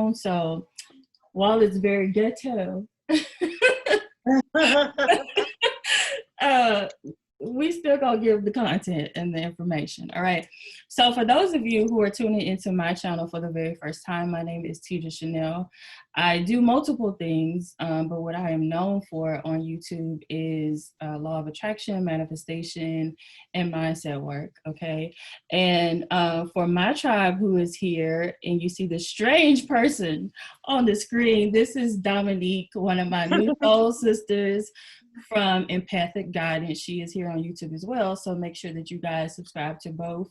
room. So while it's very ghetto, we still gonna give the content and the information. All right. So for those of you who are tuning into my channel for the very first time, my name is Tedra Chanel. I do multiple things, but what I am known for on YouTube is law of attraction, manifestation, and mindset work. Okay. And for my tribe who is here, and you see the strange person on the screen, this is Dominique, one of my new soul sisters from Empathic Guidance. She is here on YouTube as well, so make sure that you guys subscribe to both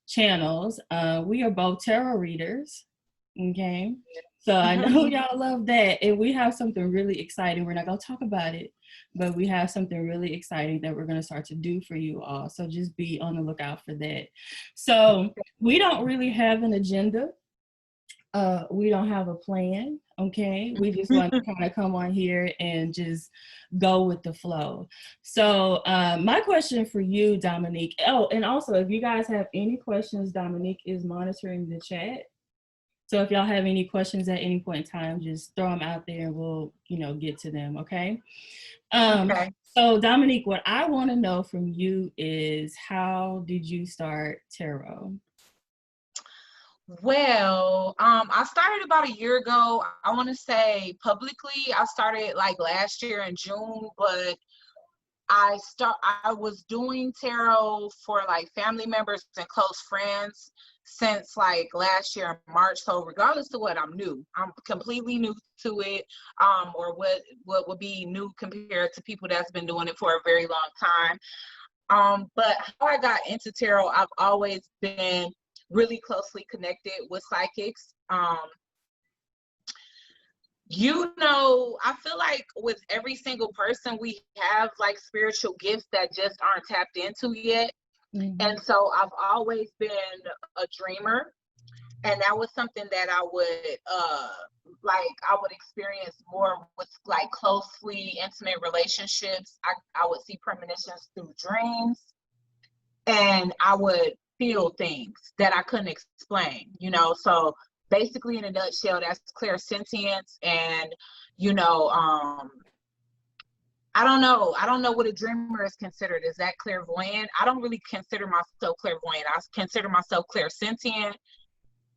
channels. We are both tarot readers, okay? So I know y'all love that, and we have something really exciting. We're not gonna talk about it, but we have something really exciting that we're gonna start to do for you all, so just be on the lookout for that. So we don't really have an agenda. We don't have a plan, okay? We just want to kind of come on here and just go with the flow. So my question for you, Dominique, oh, and also if you guys have any questions, Dominique is monitoring the chat. So if y'all have any questions at any point in time, just throw them out there and we'll, get to them, okay? Okay. So Dominique, what I want to know from you is, how did you start tarot? Well, I started about a year ago. I want to say publicly, I started like last year in June, but I was doing tarot for like family members and close friends since like last year in March. So regardless of what, I'm completely new to it, or what would be new compared to people that's been doing it for a very long time. But how I got into tarot, I've always been really closely connected with psychics. I feel like with every single person, we have like spiritual gifts that just aren't tapped into yet. Mm-hmm. And so I've always been a dreamer, and that was something that I would experience more with like closely intimate relationships. I would see premonitions through dreams, and I would feel things that I couldn't explain, so basically in a nutshell, that's clairsentience. And I don't know what a dreamer is considered. Is that clairvoyant? I don't really consider myself clairvoyant. I consider myself clairsentient,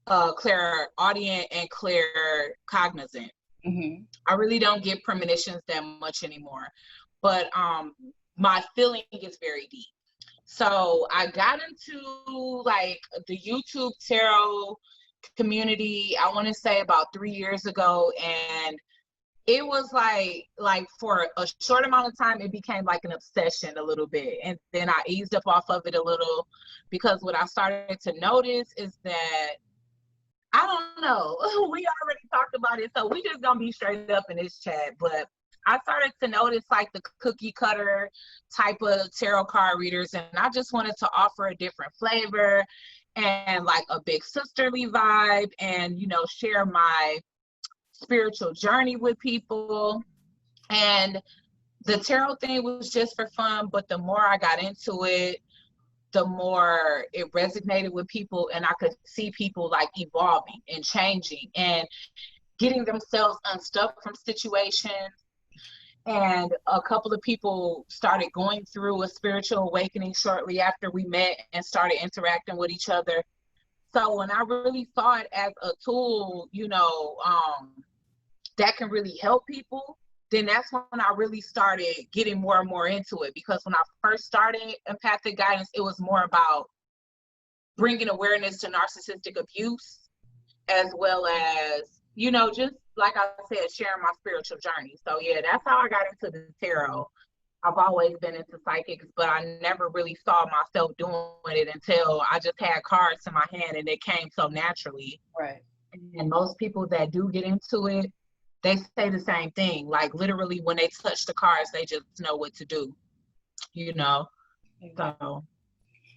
clairaudient, and claircognizant. Mm-hmm. I really don't get premonitions that much anymore, but my feeling is very deep. So I got into like the YouTube tarot community, I want to say about 3 years ago. And it was like for a short amount of time, it became like an obsession a little bit. And then I eased up off of it a little, because what I started to notice is that, I don't know, we already talked about it, so we just gonna be straight up in this chat, but I started to notice like the cookie cutter type of tarot card readers, and I just wanted to offer a different flavor and like a big sisterly vibe, and share my spiritual journey with people. And the tarot thing was just for fun, but the more I got into it, the more it resonated with people, and I could see people like evolving and changing and getting themselves unstuck from situations. And a couple of people started going through a spiritual awakening shortly after we met and started interacting with each other. So when I really saw it as a tool, that can really help people, then that's when I really started getting more and more into it. Because when I first started Empathic Guidance, it was more about bringing awareness to narcissistic abuse, as well as, just like I said, sharing my spiritual journey. So yeah, that's how I got into the tarot. I've always been into psychics, but I never really saw myself doing it until I just had cards in my hand and it came so naturally. Right. And most people that do get into it, they say the same thing. Like literally when they touch the cards, they just know what to do, So.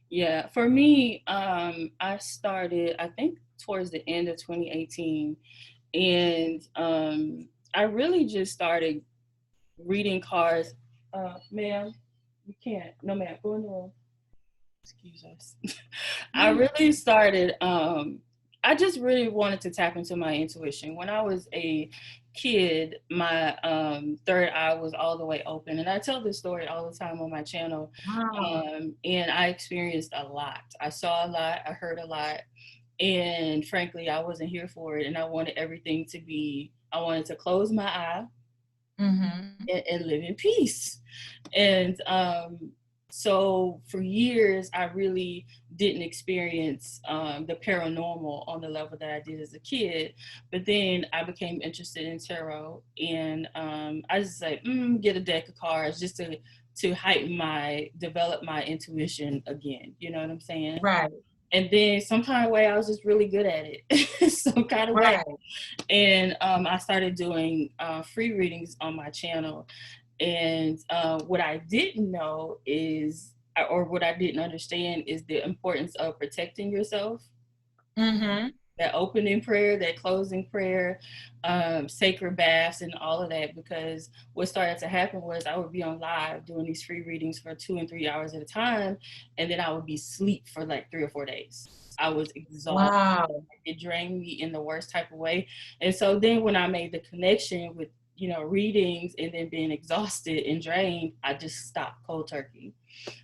Yeah, for me, I started, I think, towards the end of 2018. And I really just started reading cards. Ma'am, you can't. No, ma'am, go in the room. Excuse us. I really started I just really wanted to tap into my intuition. When I was a kid, my third eye was all the way open. And I tell this story all the time on my channel. Wow. And I experienced a lot. I saw a lot, I heard a lot. And frankly, I wasn't here for it. And I wanted everything to be, I wanted to close my eye and live in peace. And so for years, I really didn't experience the paranormal on the level that I did as a kid. But then I became interested in tarot, and I just like get a deck of cards just to develop my intuition again. You know what I'm saying? Right. And then some kind of way I was just really good at it, some kind of way. And I started doing free readings on my channel. And what I didn't know is, or what I didn't understand is the importance of protecting yourself. That opening prayer, that closing prayer, sacred baths and all of that, because what started to happen was I would be on live doing these free readings for 2 and 3 hours at a time, and then I would be asleep for like 3 or 4 days. I was exhausted. Wow. It drained me in the worst type of way. And so then when I made the connection with, you know, readings and then being exhausted and drained, I just stopped cold turkey.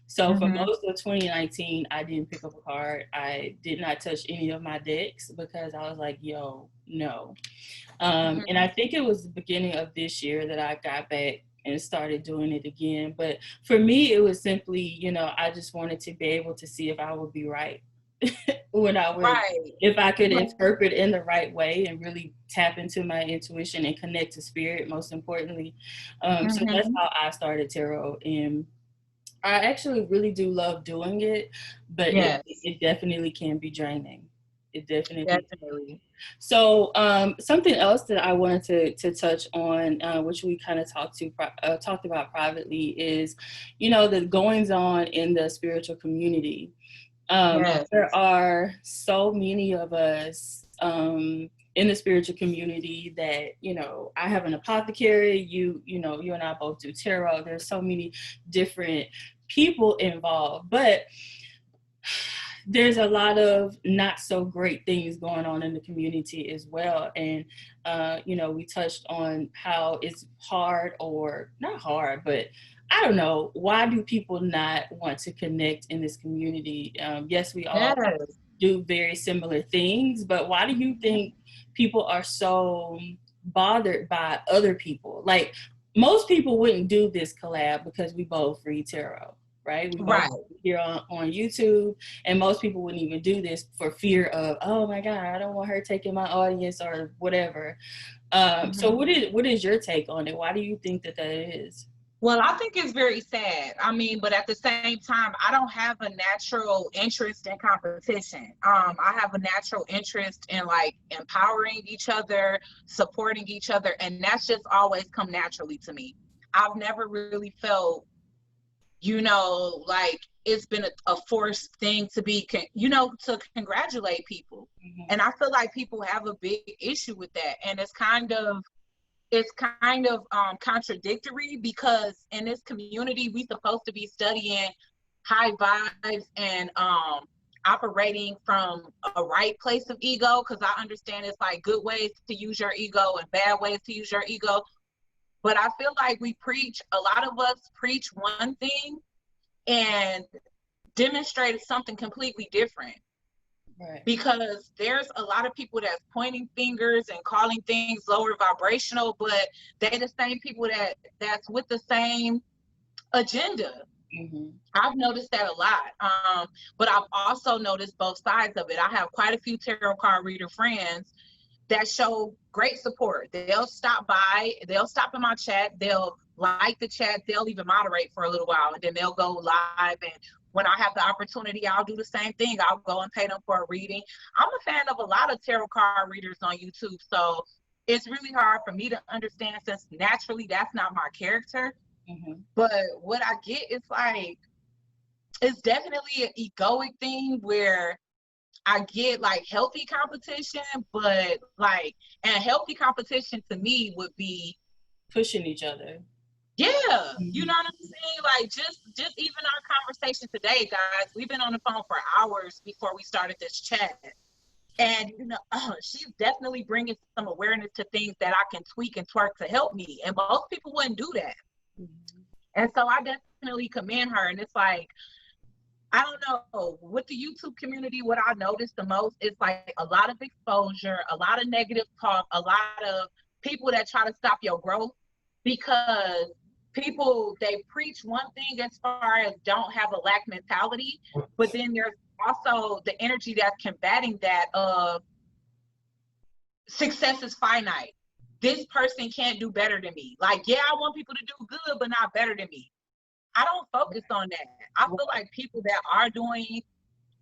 So for most of 2019, I didn't pick up a card. I did not touch any of my decks because I was like, yo, no. And I think it was the beginning of this year that I got back and started doing it again. But for me, it was simply, you know, I just wanted to be able to see if I would be right. When I would, if I could interpret in the right way and really tap into my intuition and connect to spirit, most importantly. So that's how I started tarot. And I actually really do love doing it, but it definitely can be draining. It definitely. So something else that I wanted to touch on, which we kind of talked about privately, is, you know, the goings on in the spiritual community. There are so many of us in the spiritual community that, you know, I have an apothecary, you know, you and I both do tarot. There's so many different people involved, but there's a lot of not so great things going on in the community as well. And, you know, we touched on how it's hard, or not hard, but I don't know, why do people not want to connect in this community? Yes, we all do very similar things, but why do you think people are so bothered by other people? Like, most people wouldn't do this collab because we both read tarot, right? We both here on YouTube, and most people wouldn't even do this for fear of, oh my God, I don't want her taking my audience or whatever. So what is your take on it? Why do you think that is? Well, I think it's very sad. I mean, but at the same time, I don't have a natural interest in competition. I have a natural interest in like empowering each other, supporting each other, and that's just always come naturally to me. I've never really felt, you know, like it's been a forced thing to be, you know, to congratulate people. And I feel like people have a big issue with that. And it's kind of contradictory, because in this community, we supposed to be studying high vibes and operating from a right place of ego, because I understand it's like good ways to use your ego and bad ways to use your ego. But I feel like a lot of us preach one thing and demonstrate something completely different. Right. Because there's a lot of people that's pointing fingers and calling things lower vibrational, but they're the same people that's with the same agenda. I've noticed that a lot. But I've also noticed both sides of it. I have quite a few tarot card reader friends that show great support. They'll stop by, they'll stop in my chat, they'll like the chat, they'll even moderate for a little while, and then they'll go live. And when I have the opportunity, I'll do the same thing. I'll go and pay them for a reading. I'm a fan of a lot of tarot card readers on YouTube, so it's really hard for me to understand, since naturally that's not my character. But what I get is like, it's definitely an egoic thing where I get like healthy competition, but like, and healthy competition to me would be pushing each other. Yeah, you know what I'm saying? Like just even our conversation today, guys, we've been on the phone for hours before we started this chat. And, you know, she's definitely bringing some awareness to things that I can tweak and twerk to help me. And most people wouldn't do that. Mm-hmm. And so I definitely commend her. And it's like, I don't know, with the YouTube community, what I noticed the most is like a lot of exposure, a lot of negative talk, a lot of people that try to stop your growth, because people, they preach one thing as far as don't have a lack mentality, but then there's also the energy that's combating that of success is finite. This person can't do better than me. Like, yeah, I want people to do good, but not better than me. I don't focus on that. I feel like people that are doing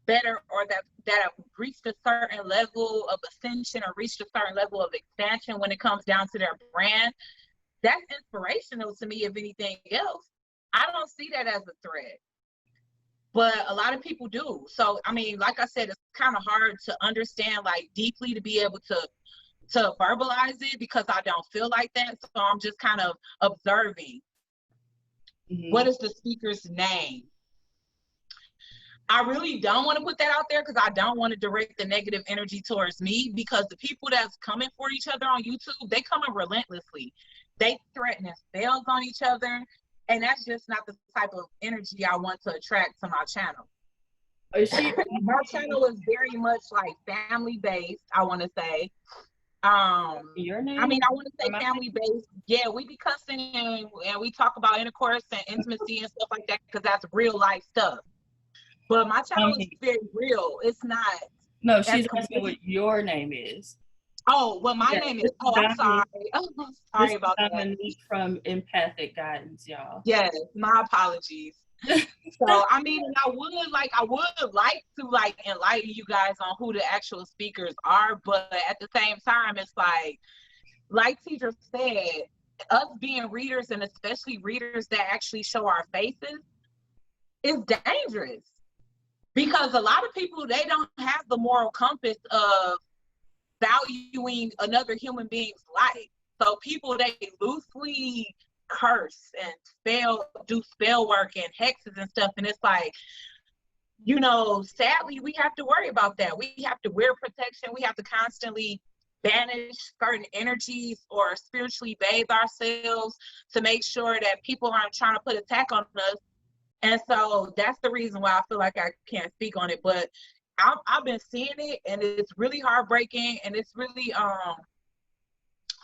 better, or that have reached a certain level of ascension or reached a certain level of expansion when it comes down to their brand, that's inspirational to me, if anything else. I don't see that as a threat, but a lot of people do. So, I mean, like I said, it's kind of hard to understand, like, deeply, to be able to verbalize it, because I don't feel like that. So I'm just kind of observing. Mm-hmm. What is the speaker's name? I really don't want to put that out there, because I don't want to direct the negative energy towards me, because the people that's coming for each other on YouTube, they coming relentlessly. They threatening spells on each other, and that's just not the type of energy I want to attract to my channel. My channel is very much like family based, I want to say. Your name? I mean, I want to say family based. Yeah, we be cussing and we talk about intercourse and intimacy and stuff like that, because that's real life stuff. But my channel is very real. It's not. No, she's asking what your name is. Oh, well, my name is. Oh, I'm sorry. I'm sorry about that. Dominique from Empathic Guidance, y'all. Yes, my apologies. So, I mean, I would like to enlighten you guys on who the actual speakers are, but at the same time, it's like Tedra said, us being readers, and especially readers that actually show our faces, is dangerous, because a lot of people, they don't have the moral compass of valuing another human being's life. So people, they loosely curse and do spell work and hexes and stuff, and it's like, you know, sadly, we have to worry about that. We have to wear protection. We have to constantly banish certain energies or spiritually bathe ourselves to make sure that people aren't trying to put attack on us. And so that's the reason why I feel like I can't speak on it. But I've been seeing it, and it's really heartbreaking, and it's really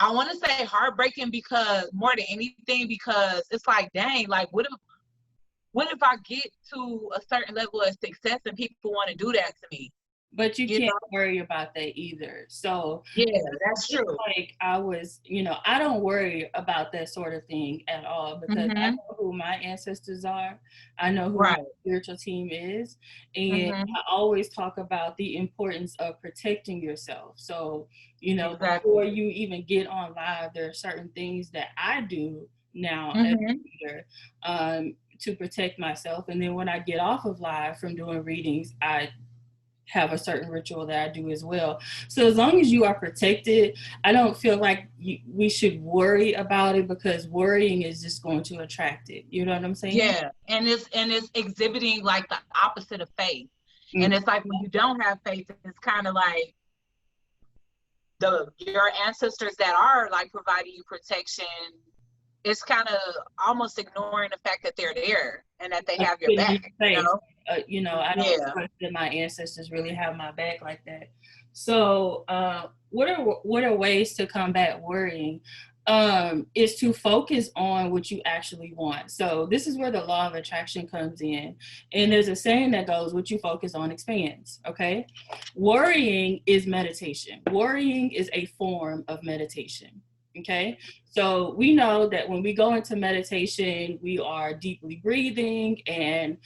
I want to say heartbreaking, because more than anything, because it's like, dang, like, what if I get to a certain level of success and people want to do that to me? But you can't worry about that either. So yeah, that's true. Like I don't worry about that sort of thing at all, because I know who my ancestors are. I know who my spiritual team is. And I always talk about the importance of protecting yourself. So, you know, before you even get on live, there are certain things that I do now as a reader, to protect myself. And then when I get off of live from doing readings, I have a certain ritual that I do as well. So as long as you are protected, I don't feel like we should worry about it, because worrying is just going to attract it. You know what I'm saying? Yeah, and it's exhibiting like the opposite of faith. And it's like, when you don't have faith, it's kind of like your ancestors that are like providing you protection, it's kind of almost ignoring the fact that they're there and that they have your back. You know, I don't trust that my ancestors really have my back like that. So what are ways to combat worrying? Is to focus on what you actually want. So this is where the law of attraction comes in. And there's a saying that goes, what you focus on expands, okay? Worrying is meditation. Worrying is a form of meditation. Okay, so we know that when we go into meditation, we are deeply breathing, and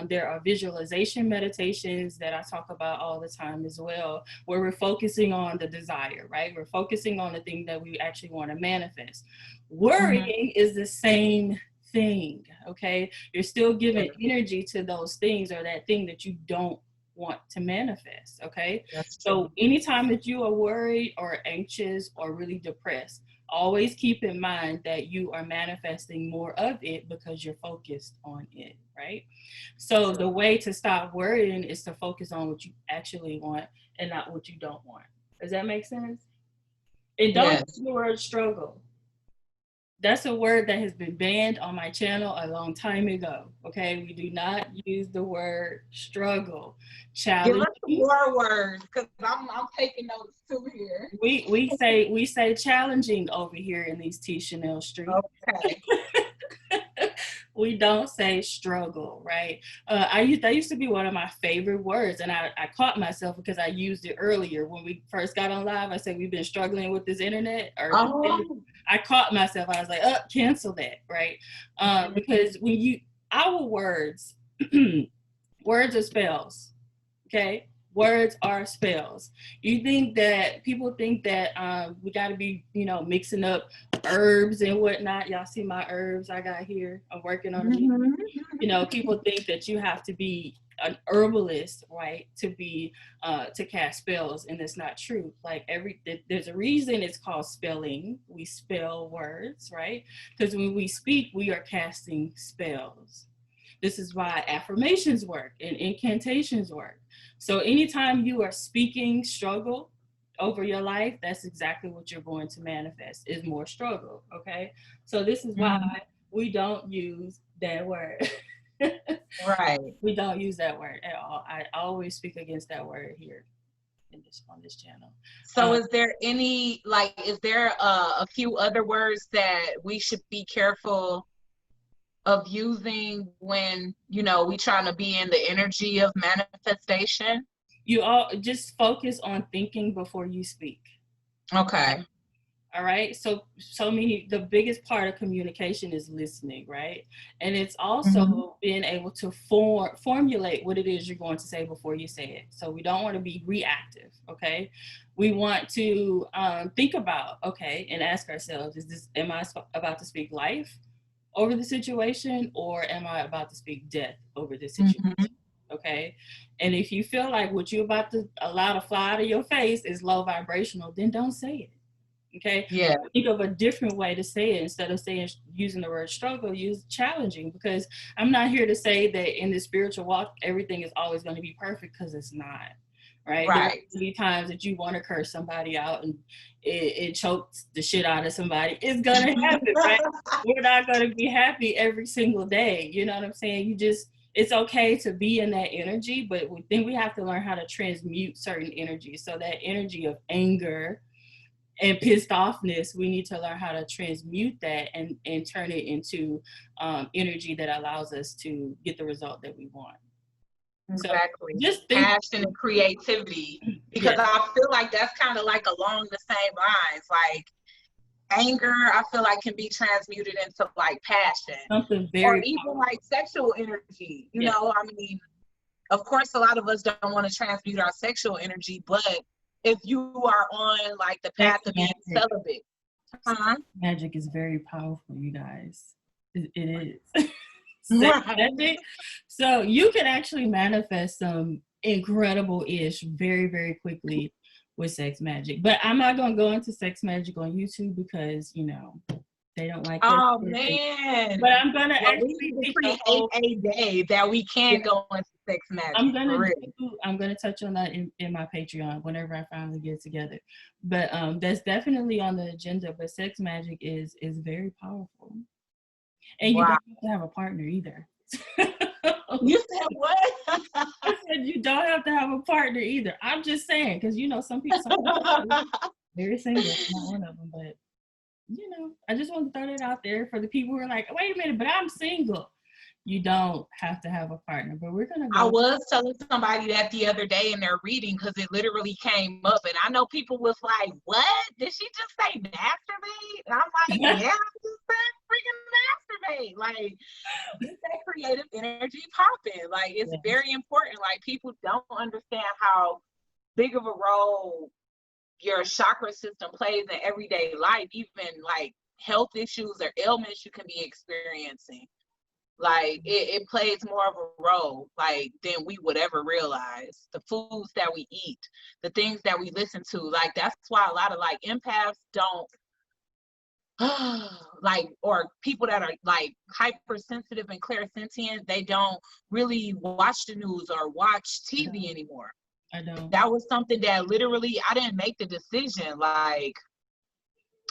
there are visualization meditations that I talk about all the time as well, where we're focusing on the desire, right? We're focusing on the thing that we actually want to manifest. Worrying is the same thing, okay? You're still giving energy to those things, or that thing that you don't want to manifest, okay? So anytime that you are worried or anxious or really depressed, always keep in mind that you are manifesting more of it because you're focused on it, right? So the way to stop worrying is to focus on what you actually want and not what you don't want. Does that make sense? And don't Yes. use the word struggle. That's a word that has been banned on my channel a long time ago. Okay, we do not use the word struggle. Give us Challenge. more words, because I'm taking notes too here. We say challenging over here in these T Chanel streets. Okay. We don't say struggle, right? That used to be one of my favorite words, and I caught myself because I used it earlier when we first got on live. I said we've been struggling with this internet, or I caught myself. I was like, cancel that, right? Because when our words, words are spells, okay? Words are spells. People think that we got to be, mixing up herbs and whatnot. Y'all see my herbs I got here? I'm working on them. People think that you have to be an herbalist, right, to be to cast spells, and that's not true. Like there's a reason it's called spelling. We spell words, right? Because when we speak, we are casting spells. This is why affirmations work and incantations work. So anytime you are speaking struggle over your life, that's exactly what you're going to manifest, is more struggle, okay? So this is why we don't use that word. Right. We don't use that word at all. I always speak against that word here on this channel. So is there a few other words that we should be careful of using when, we trying to be in the energy of manifestation? You all just focus on thinking before you speak. Okay. All right. So the biggest part of communication is listening, right? And it's also being able to formulate what it is you're going to say before you say it. So we don't want to be reactive. Okay. We want to think about, okay, and ask ourselves, am I about to speak life over the situation, or am I about to speak death over the situation? Okay. And if you feel like what you're about to allow to fly out of your face is low vibrational, then don't say it. Okay. Yeah. Think of a different way to say it. Instead of using the word struggle, use challenging, because I'm not here to say that in the spiritual walk everything is always going to be perfect, because it's not. Right. There are going to be times that you want to curse somebody out and it chokes the shit out of somebody. It's going to happen, right? We're not going to be happy every single day. You know what I'm saying? It's okay to be in that energy, but then we have to learn how to transmute certain energies. So that energy of anger and pissed offness, we need to learn how to transmute that and turn it into energy that allows us to get the result that we want. Exactly. So just passion and creativity, because I feel like that's kind of like along the same lines. Like anger, I feel like can be transmuted into like passion, something very or even like sexual energy. You know, I mean, of course, a lot of us don't want to transmute our sexual energy, but if you are on like the path of being celibate, magic is very powerful, you guys. It is. Magic. So you can actually manifest some incredible-ish very, very quickly with sex magic. But I'm not going to go into sex magic on YouTube because, they don't like oh that. Man, but I'm going to actually create a day that we can go into sex magic. I'm going to touch on that in my Patreon whenever I finally get together. But that's definitely on the agenda. But sex magic is very powerful. And you don't have to have a partner either. You said what? I said you don't have to have a partner either. I'm just saying, because some people very single. I'm not one of them, but I just want to throw that out there for the people who are like, wait a minute, but I'm single. You don't have to have a partner, but we're gonna go. I was telling somebody that the other day in their reading, because it literally came up, and I know people was like, what? Did she just say masturbate? And I'm like, yeah, I just said freaking masturbate. Like, get that creative energy popping. Like, it's very important. Like, people don't understand how big of a role your chakra system plays in everyday life, even like health issues or ailments you can be experiencing. Like it plays more of a role like than we would ever realize. The foods that we eat, the things that we listen to, like that's why a lot of like empaths don't like, or people that are like hypersensitive and clairsentient, they don't really watch the news or watch TV anymore. I don't. That was something that literally I didn't make the decision. Like,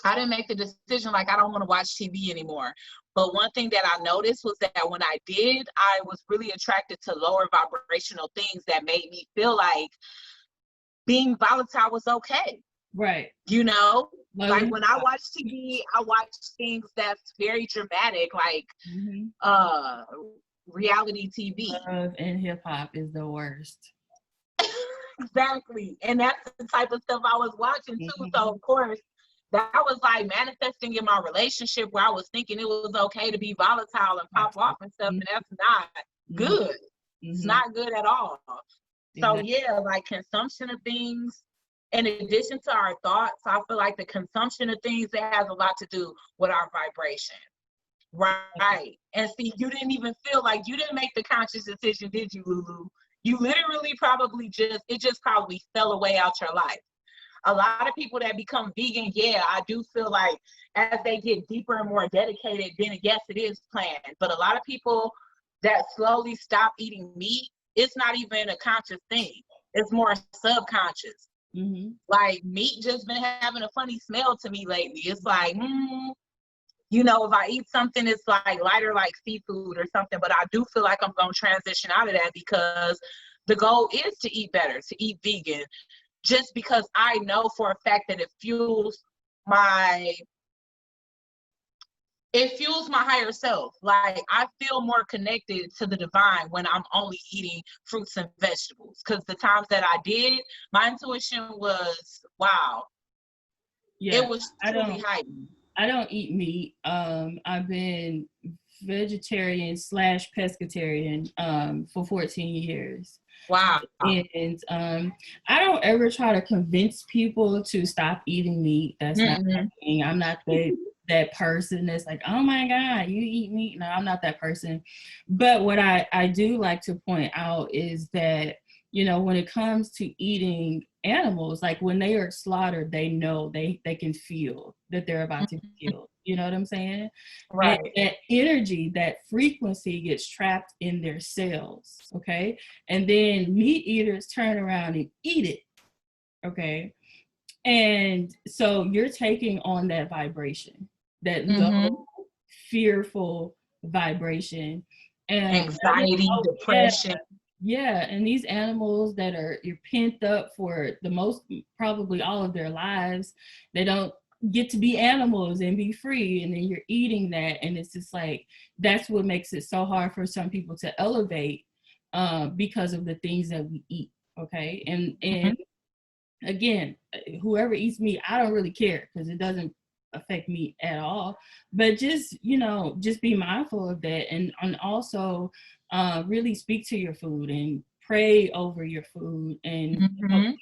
I didn't make the decision, like, I don't want to watch TV anymore. But one thing that I noticed was that when I did, I was really attracted to lower vibrational things that made me feel like being volatile was okay. Right. You know, like when I watch TV, I watch things that's very dramatic, like reality TV. Love and hip hop is the worst. Exactly. And that's the type of stuff I was watching too. So of course, that was like manifesting in my relationship where I was thinking it was okay to be volatile and pop off and stuff, and that's not good. It's not good at all. So yeah, like consumption of things, in addition to our thoughts, I feel like the consumption of things, that has a lot to do with our vibration. Right. And see, you didn't even feel like you didn't make the conscious decision, did you, Lulu? You literally probably it just probably fell away out your life. A lot of people that become vegan, yeah, I do feel like as they get deeper and more dedicated, then yes, it is planned. But a lot of people that slowly stop eating meat, it's not even a conscious thing. It's more subconscious. Like meat just been having a funny smell to me lately. It's like, you know, if I eat something, it's like lighter, like seafood or something. But I do feel like I'm going to transition out of that because the goal is to eat better, to eat vegan. Just because I know for a fact that it fuels my higher self. Like I feel more connected to the divine when I'm only eating fruits and vegetables. Because the times that I did, my intuition was, wow. Yeah, it was truly heightened. I don't eat meat. I've been vegetarian / pescatarian for 14 years. Wow. And I don't ever try to convince people to stop eating meat. That's not my thing. I'm not that person that's like, oh my God, you eat meat. No, I'm not that person. But what I do like to point out is that, you know, when it comes to eating animals, like when they are slaughtered, they know they can feel that they're about to be killed. You know what I'm saying? Right. And that energy, that frequency gets trapped in their cells. Okay. And then meat eaters turn around and eat it. Okay. And so you're taking on that vibration, that low, fearful vibration. And anxiety, depression. Yeah, and these animals that you're pent up for the most, probably all of their lives, they don't get to be animals and be free, and then you're eating that, and it's just like, that's what makes it so hard for some people to elevate because of the things that we eat, okay? And again, whoever eats meat, I don't really care because it doesn't affect me at all, but just, you know, just be mindful of that, and also really speak to your food and pray over your food, and you know,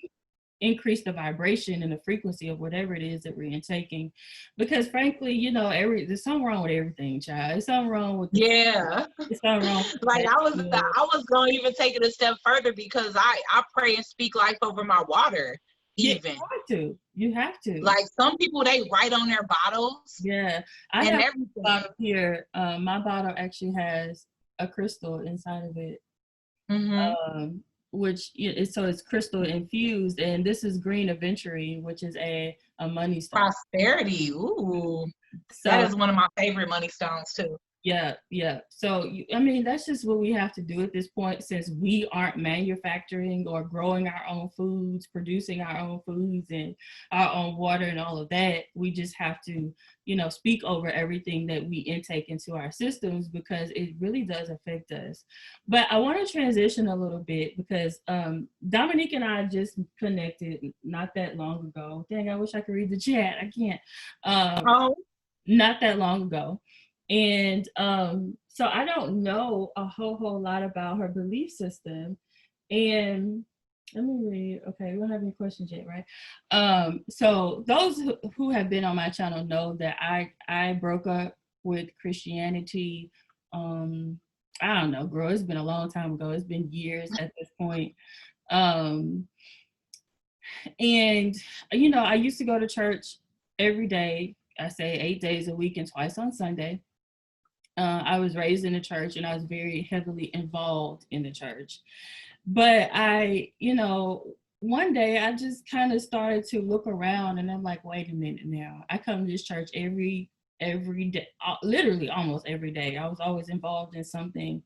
increase the vibration and the frequency of whatever it is that we're intaking, because frankly, you know, there's something wrong with everything, child. There's something wrong with there's something wrong with like I was going to even take it a step further, because I pray and speak life over my water. Even you have to like some people, they write on their bottles. Yeah, I have everything. A bottle here. My bottle actually has a crystal inside of it, which it's crystal infused, and this is green aventurine, which is a money stone. Prosperity. Ooh, so that is one of my favorite money stones too. Yeah. So, I mean, that's just what we have to do at this point, since we aren't manufacturing or growing our own foods, producing our own foods and our own water and all of that. We just have to, you know, speak over everything that we intake into our systems, because it really does affect us. But I want to transition a little bit, because Dominique and I just connected not that long ago. Dang, I wish I could read the chat. I can't. Not that long ago. And so I don't know a whole lot about her belief system. And let me read. Okay, we don't have any questions yet, right? So those who have been on my channel know that I broke up with Christianity. I don't know, girl, it's been a long time ago. It's been years at this point. And you know, I used to go to church every day. I say 8 days a week and twice on Sunday. I was raised in the church, and I was very heavily involved in the church. But one day I just kind of started to look around, and I'm like, wait a minute now. I come to this church every day, literally almost every day. I was always involved in something.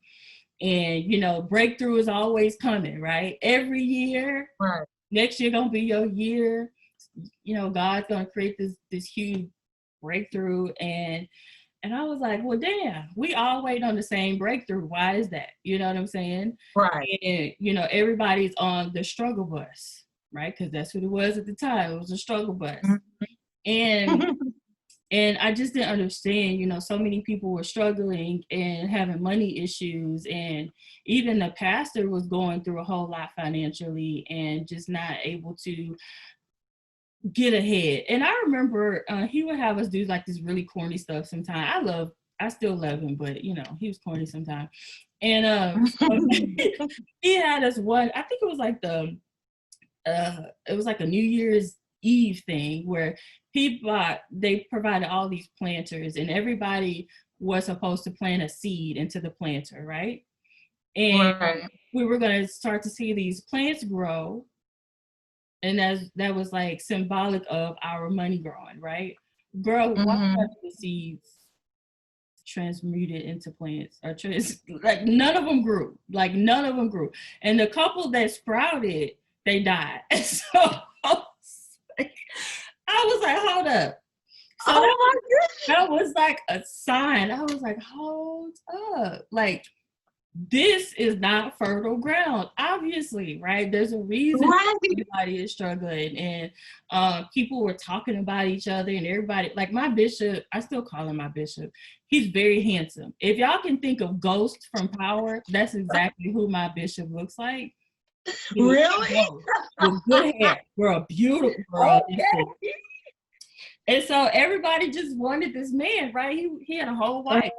And, breakthrough is always coming, right? Every year, Right. next year gonna be your year. God's gonna create this huge breakthrough. And I was like, well, damn, we all wait on the same breakthrough. Why is that? You know what I'm saying? Right. And, everybody's on the struggle bus, right? Because that's what it was at the time. It was a struggle bus. And and I just didn't understand, so many people were struggling and having money issues. And even the pastor was going through a whole lot financially and just not able to get ahead. And I remember he would have us do like this really corny stuff sometimes. I still love him, but he was corny sometimes. And so he had us one, I think it was like it was like a New Year's Eve thing where they provided all these planters, and everybody was supposed to plant a seed into the planter, right? And we were going to start to see these plants grow. And that was like symbolic of our money growing, right? Girl, why are the seeds transmuted into plants? Like none of them grew. And the couple that sprouted, they died. So I was like, hold up. So that was like a sign. I was like, hold up. Like, this is not fertile ground, obviously, right? There's a reason everybody is struggling, and people were talking about each other, and everybody, like my bishop, I still call him my bishop. He's very handsome. If y'all can think of Ghost from Power, that's exactly who my bishop looks like. Really? With good hair. Girl, beautiful girl. Okay. And so everybody just wanted this man, right? He had a whole wife.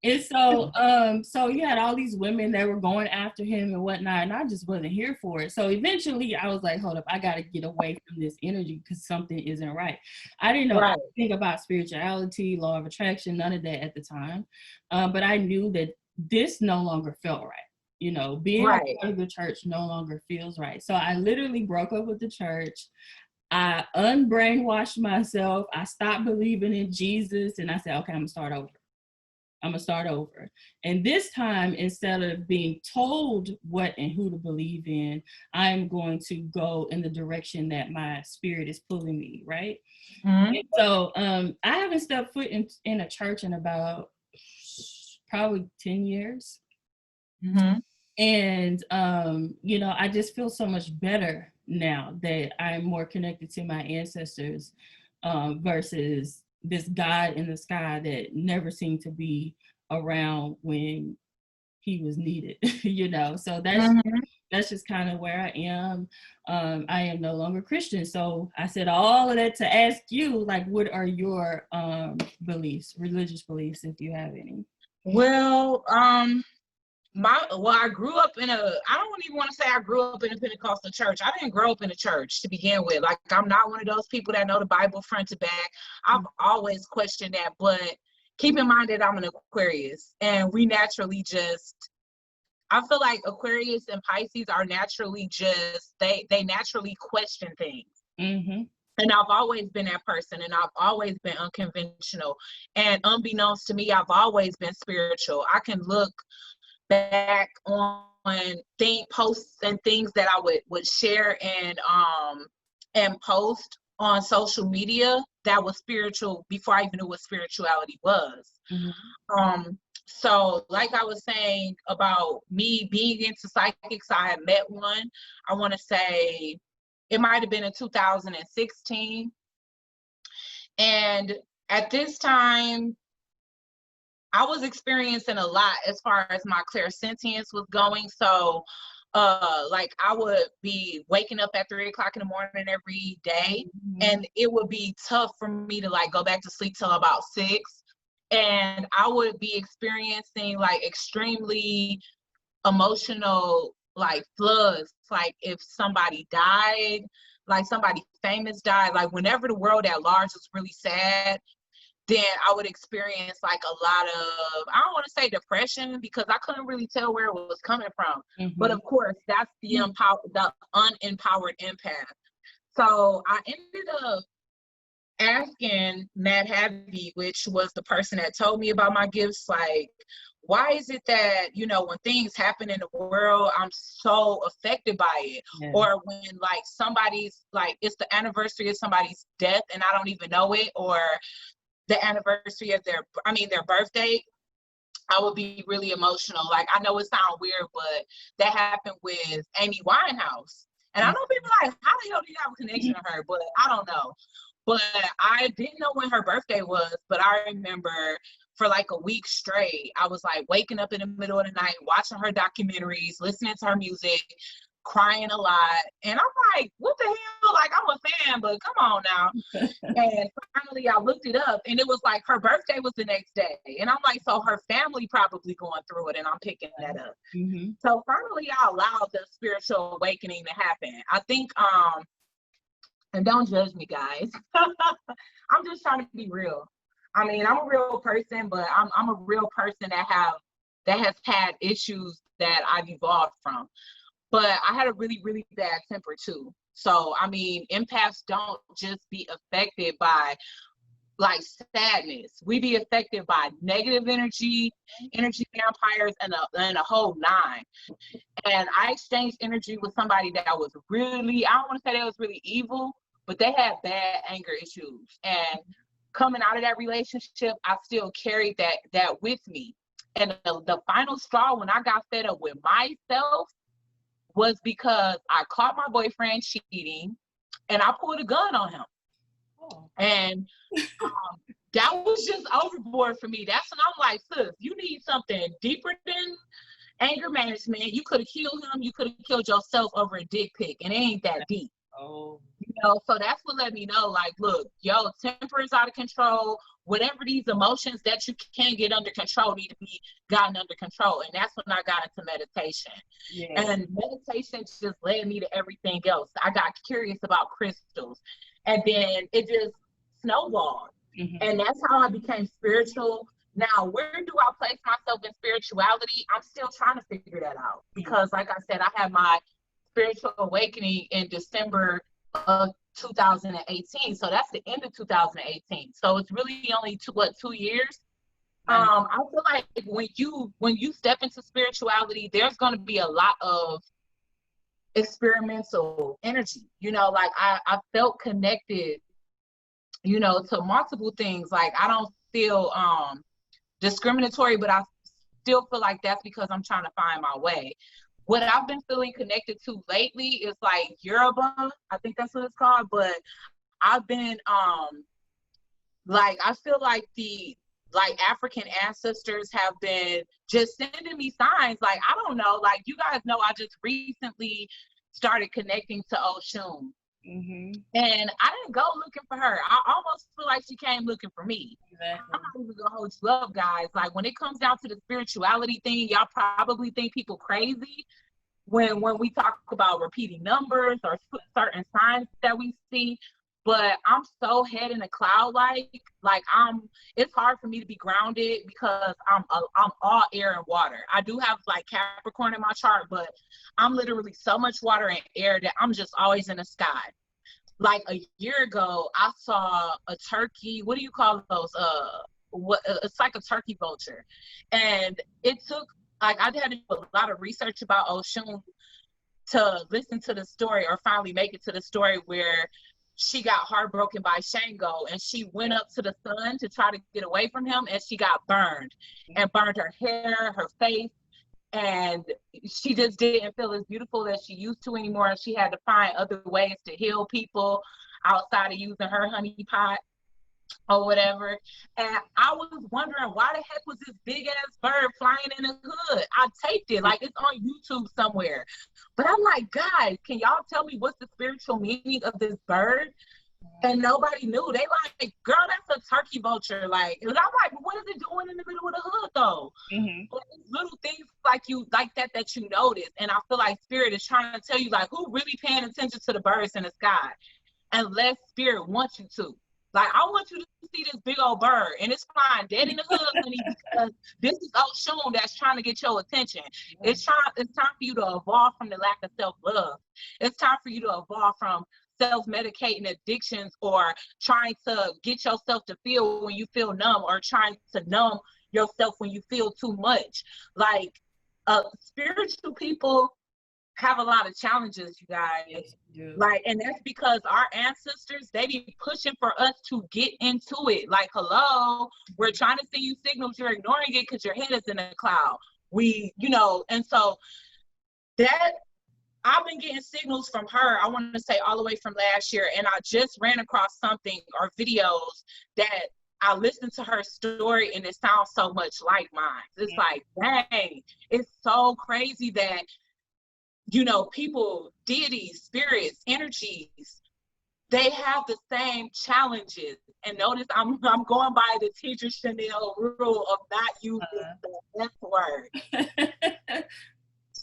And so you had all these women that were going after him and whatnot, and I just wasn't here for it. So eventually I was like, hold up, I got to get away from this energy because something isn't right. I didn't know anything about spirituality, law of attraction, none of that at the time. But I knew that this no longer felt right. Being a part of the church no longer feels right. So I literally broke up with the church. I unbrainwashed myself. I stopped believing in Jesus, and I said, okay, I'm gonna start over. And this time, instead of being told what and who to believe in, I'm going to go in the direction that my spirit is pulling me, right? And so I haven't stepped foot in a church in about probably 10 years. And I just feel so much better now that I'm more connected to my ancestors versus this God in the sky that never seemed to be around when he was needed. So that's just kind of where I am. I am no longer Christian. So I said all of that to ask you, like, what are your religious beliefs, if you have any? Well, I grew up I don't even want to say I grew up in a Pentecostal church. I didn't grow up in a church to begin with. Like, I'm not one of those people that know the Bible front to back. I've always questioned that, but keep in mind that I'm an Aquarius, and we naturally I feel like Aquarius and Pisces are naturally they naturally question things. And I've always been that person, and I've always been unconventional, and unbeknownst to me, I've always been spiritual. I can look back on posts and things that I would share and post on social media that was spiritual before I even knew what spirituality was. So like I was saying about me being into psychics, I had met one, I want to say it might have been in 2016. And at this time, I was experiencing a lot as far as my clairsentience was going. So like I would be waking up at 3 o'clock in the morning every day, and it would be tough for me to like go back to sleep till about 6. And I would be experiencing like extremely emotional like floods, like if somebody died, like somebody famous died, like whenever the world at large was really sad, then I would experience like a lot of, I don't want to say depression because I couldn't really tell where it was coming from. But of course, that's the unempowered empath. So I ended up asking Matt Happy, which was the person that told me about my gifts, like, why is it that, you know, when things happen in the world, I'm so affected by it? Yeah. Or when like somebody's like, it's the anniversary of somebody's death and I don't even know it, or the anniversary of their birthday, I would be really emotional. Like, I know it sounds weird, but that happened with Amy Winehouse. And I know people are like, how the hell do you have a connection to her? But I don't know. But I didn't know when her birthday was, but I remember for like a week straight, I was like waking up in the middle of the night, watching her documentaries, listening to her music, crying a lot. And I'm like, what the hell? Like, I'm a fan, but come on now. And finally I looked it up and it was like her birthday was the next day. And I'm like, so her family probably going through it and I'm picking that up. So finally I allowed the spiritual awakening to happen. I think, and don't judge me, guys. I'm just trying to be real. I mean, I'm a real person, but I'm a real person that has had issues that I've evolved from. But I had a really, really bad temper too. So, I mean, empaths don't just be affected by like sadness. We be affected by negative energy vampires, and a whole nine. And I exchanged energy with somebody that was really, I don't want to say they was really evil, but they had bad anger issues. And coming out of that relationship, I still carried that with me. And the final straw when I got fed up with myself was because I caught my boyfriend cheating and I pulled a gun on him. Oh. And that was just overboard for me. That's when I'm like, sis, you need something deeper than anger management. You could have killed him. You could have killed yourself over a dick pic, and it ain't that deep. Oh. You know, so that's what let me know, like, look, yo, temper is out of control. Whatever these emotions that you can't get under control need to be gotten under control. And that's when I got into meditation. Yeah. And meditation just led me to everything else. I got curious about crystals. And then it just snowballed. And that's how I became spiritual. Now, where do I place myself in spirituality? I'm still trying to figure that out. Because like I said, I had my spiritual awakening in December of 2018. So that's the end of 2018. So it's really only 2 years. I feel like when you step into spirituality, there's going to be a lot of experimental energy. You know, like I felt connected, you know, to multiple things. Like I don't feel discriminatory, but I still feel like that's because I'm trying to find my way. What I've been feeling connected to lately is like Yoruba, I think that's what it's called, but I've been like, I feel like the African ancestors have been just sending me signs. Like, I don't know, like you guys know, I just recently started connecting to Oshun. And I didn't go looking for her. I almost feel like she came looking for me. Exactly. I'm not even gonna hold you up, guys. Like when it comes down to the spirituality thing, y'all probably think people crazy when we talk about repeating numbers or certain signs that we see. But I'm so head in a cloud, like it's hard for me to be grounded because I'm all air and water. I do have like Capricorn in my chart, but I'm literally so much water and air that I'm just always in the sky. Like a year ago, I saw a turkey. What do you call those? It's like a turkey vulture. And it took, like, I had to do a lot of research about Oshun to listen to the story or finally make it to the story where she got heartbroken by Shango and she went up to the sun to try to get away from him and she got burned and burned her hair, her face. And she just didn't feel as beautiful as she used to anymore. And she had to find other ways to heal people outside of using her honey pot or whatever. And I was wondering, why the heck was this big ass bird flying in the hood? I taped it, like it's on YouTube somewhere. But I'm like, guys, can y'all tell me what's the spiritual meaning of this bird? And nobody knew. They like, girl, that's a turkey vulture. Like, and I'm like, what is it doing in the middle of the hood though? But little things like that you notice. And I feel like spirit is trying to tell you, like, who really paying attention to the birds in the sky? Unless spirit wants you to. Like, I want you to see this big old bird, and it's flying dead in the hood, honey, because this is Oshun that's trying to get your attention. It's time for you to evolve from the lack of self-love. It's time for you to evolve from self-medicating addictions or trying to get yourself to feel when you feel numb, or trying to numb yourself when you feel too much. Like, spiritual people have a lot of challenges, you guys. Yes, like, and that's because our ancestors, they be pushing for us to get into it. Like, hello, we're trying to send you signals, you're ignoring it because your head is in a cloud. And so that, I've been getting signals from her, I want to say all the way from last year, and I just ran across something or videos that I listened to her story, and it sounds so much like mine. It's like, dang, it's so crazy that, people, deities, spirits, energies, they have the same challenges. And notice I'm going by the Tedra Chanel rule of not using the F word.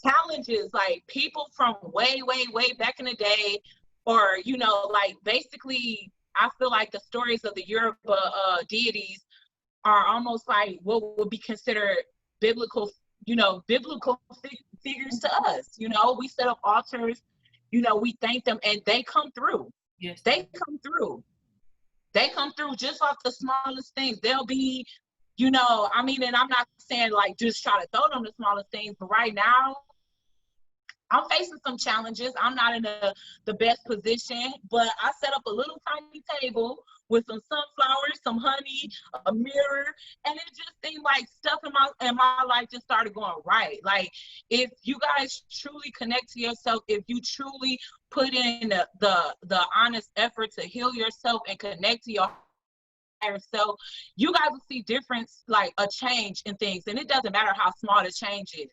Challenges, like people from way, way, way back in the day, or, like, basically, I feel like the stories of the Yoruba deities are almost like what would be considered biblical, figures to us. We set up altars, we thank them, and they come through. Yes. They come through. They come through just off the smallest things. They'll be, and I'm not saying like just try to throw them the smallest things, but right now, I'm facing some challenges. I'm not in the best position, but I set up a little tiny table with some sunflowers, some honey, a mirror, and it just seemed like stuff in my life just started going right. Like, if you guys truly connect to yourself, if you truly put in the honest effort to heal yourself and connect to your higher self, you guys will see difference, like a change in things. And it doesn't matter how small the change is.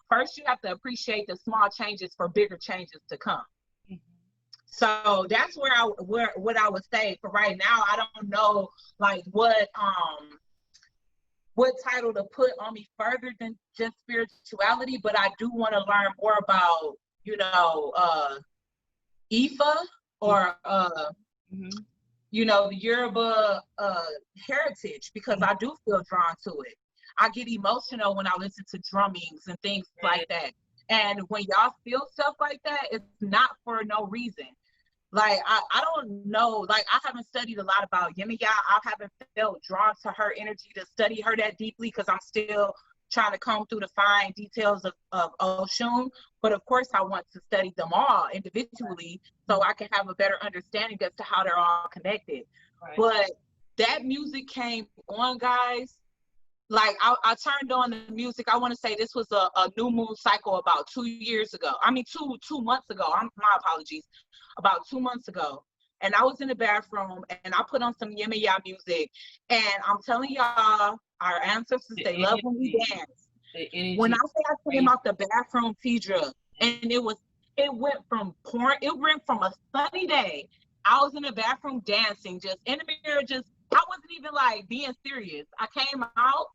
First, you have to appreciate the small changes for bigger changes to come. Mm-hmm. So that's what I would say for right now. I don't know like what title to put on me further than just spirituality, but I do want to learn more about, Ifa or the Yoruba heritage, because I do feel drawn to it. I get emotional when I listen to drummings and things like that. And when y'all feel stuff like that, it's not for no reason. Like, I don't know, like, I haven't studied a lot about Yemiya. I haven't felt drawn to her energy to study her that deeply, because I'm still trying to comb through the fine details of Oshun. But of course, I want to study them all individually so I can have a better understanding as to how they're all connected. Right. But that music came on, guys. Like, I turned on the music. I want to say this was a new moon cycle about 2 years ago. I mean, two months ago. My apologies. About 2 months ago. And I was in the bathroom, and I put on some Yemiya music. And I'm telling y'all, our ancestors, they love when we dance. When I say I came out the bathroom, Tedra, and it went from a sunny day. I was in the bathroom dancing, just in the mirror, I wasn't even like being serious. I came out,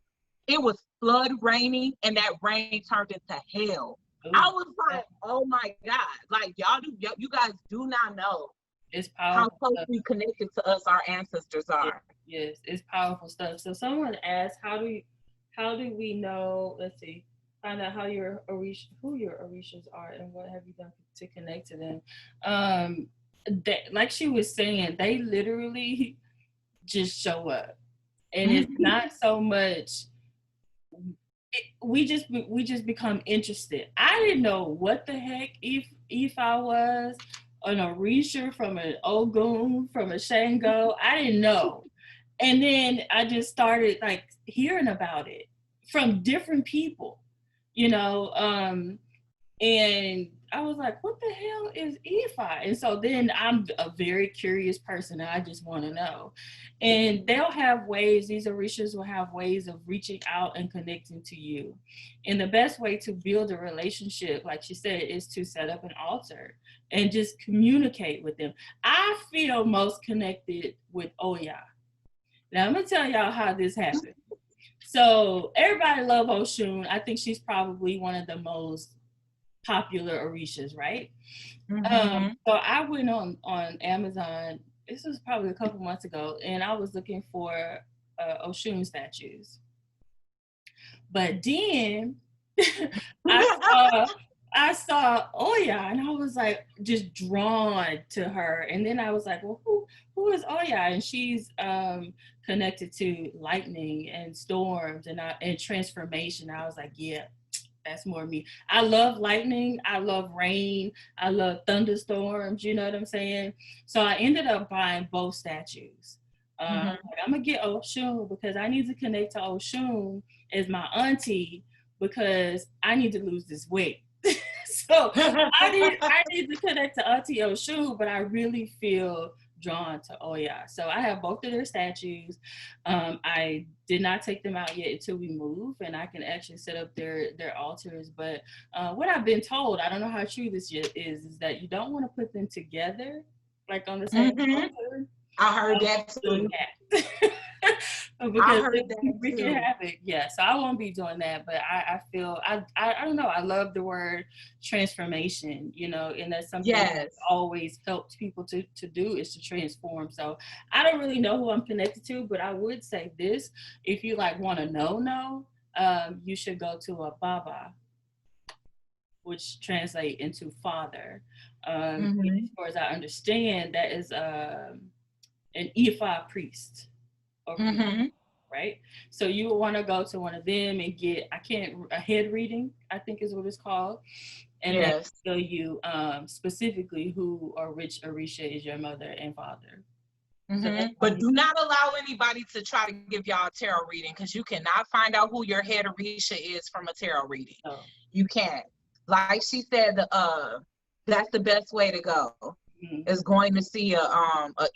it was flood raining, and that rain turned into hell. Ooh. I was like, oh my God. Like, you guys do not know it's powerful how closely connected to us our ancestors are. Yes, it's powerful stuff. So someone asked, how do we know, find out who your Orishas are, and what have you done to connect to them? Like she was saying, they literally just show up, and it's not so much we just become interested. I didn't know what the heck if I was an Orisha, from an Ogun, from a Shango. I didn't know, and then I just started like hearing about it from different people, and I was like, what the hell is Ifa? And so then I'm a very curious person, and I just want to know. And they'll have ways, these Orishas will have ways of reaching out and connecting to you. And the best way to build a relationship, like she said, is to set up an altar and just communicate with them. I feel most connected with Oya. Now I'm going to tell y'all how this happened. So everybody loves Oshun. I think she's probably one of the most popular Orishas, right? Mm-hmm. So I went on Amazon this was probably a couple months ago, and I was looking for Oshun statues. But then I saw Oya, and I was like just drawn to her. And then I was like, well, who is Oya? And she's connected to lightning and storms and transformation. I was like, yeah, that's more me. I love lightning. I love rain. I love thunderstorms. You know what I'm saying? So I ended up buying both statues. Like, I'm going to get Oshun because I need to connect to Oshun as my auntie because I need to lose this weight. So I need to connect to Auntie Oshun, but I really feel drawn to Oya. So I have both of their statues. I did not take them out yet until we move, and I can actually set up their altars. But what I've been told, I don't know how true this is that you don't want to put them together, like on the same altar. I heard that too. Because we can have it. Yeah, so I won't be doing that, but I feel I don't know, I love the word transformation, you know, and that's something that always helps people to do is to transform. So I don't really know who I'm connected to, but I would say this: if you like want to know, you should go to a Baba, which translate into father. As far as I understand, that is an Ifa priest. Right? So you will want to go to one of them and get a head reading, I think is what it's called. And they tell you specifically who or which Orisha is your mother and father. So but do not allow anybody to try to give y'all a tarot reading, because you cannot find out who your head Orisha is from a tarot reading. You can't. Like she said, that's the best way to go. Is going to see a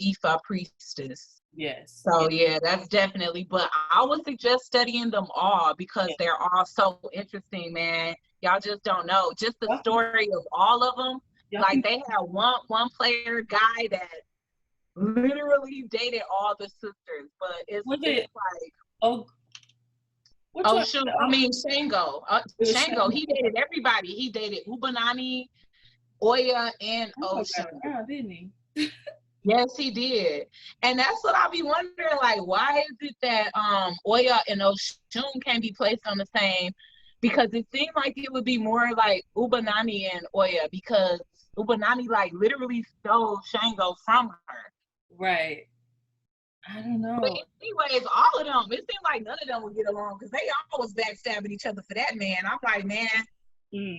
Ifa priestess. Yes. So yeah, that's definitely. But I would suggest studying them all because they're all so interesting, man. Y'all just don't know. Just the story of all of them. Like they had one player guy that literally dated all the sisters, but it's like Shango. Shango. He dated everybody. He dated Ubanani, Oya, and Oshun. Didn't he? Yes, he did. And that's what I be wondering, like, why is it that Oya and Oshun can't be placed on the same? Because it seemed like it would be more like Ubanani and Oya, because Ubanani like literally stole Shango from her. Right. I don't know. But anyways, all of them, it seemed like none of them would get along because they always backstabbing each other for that man. I'm like, man,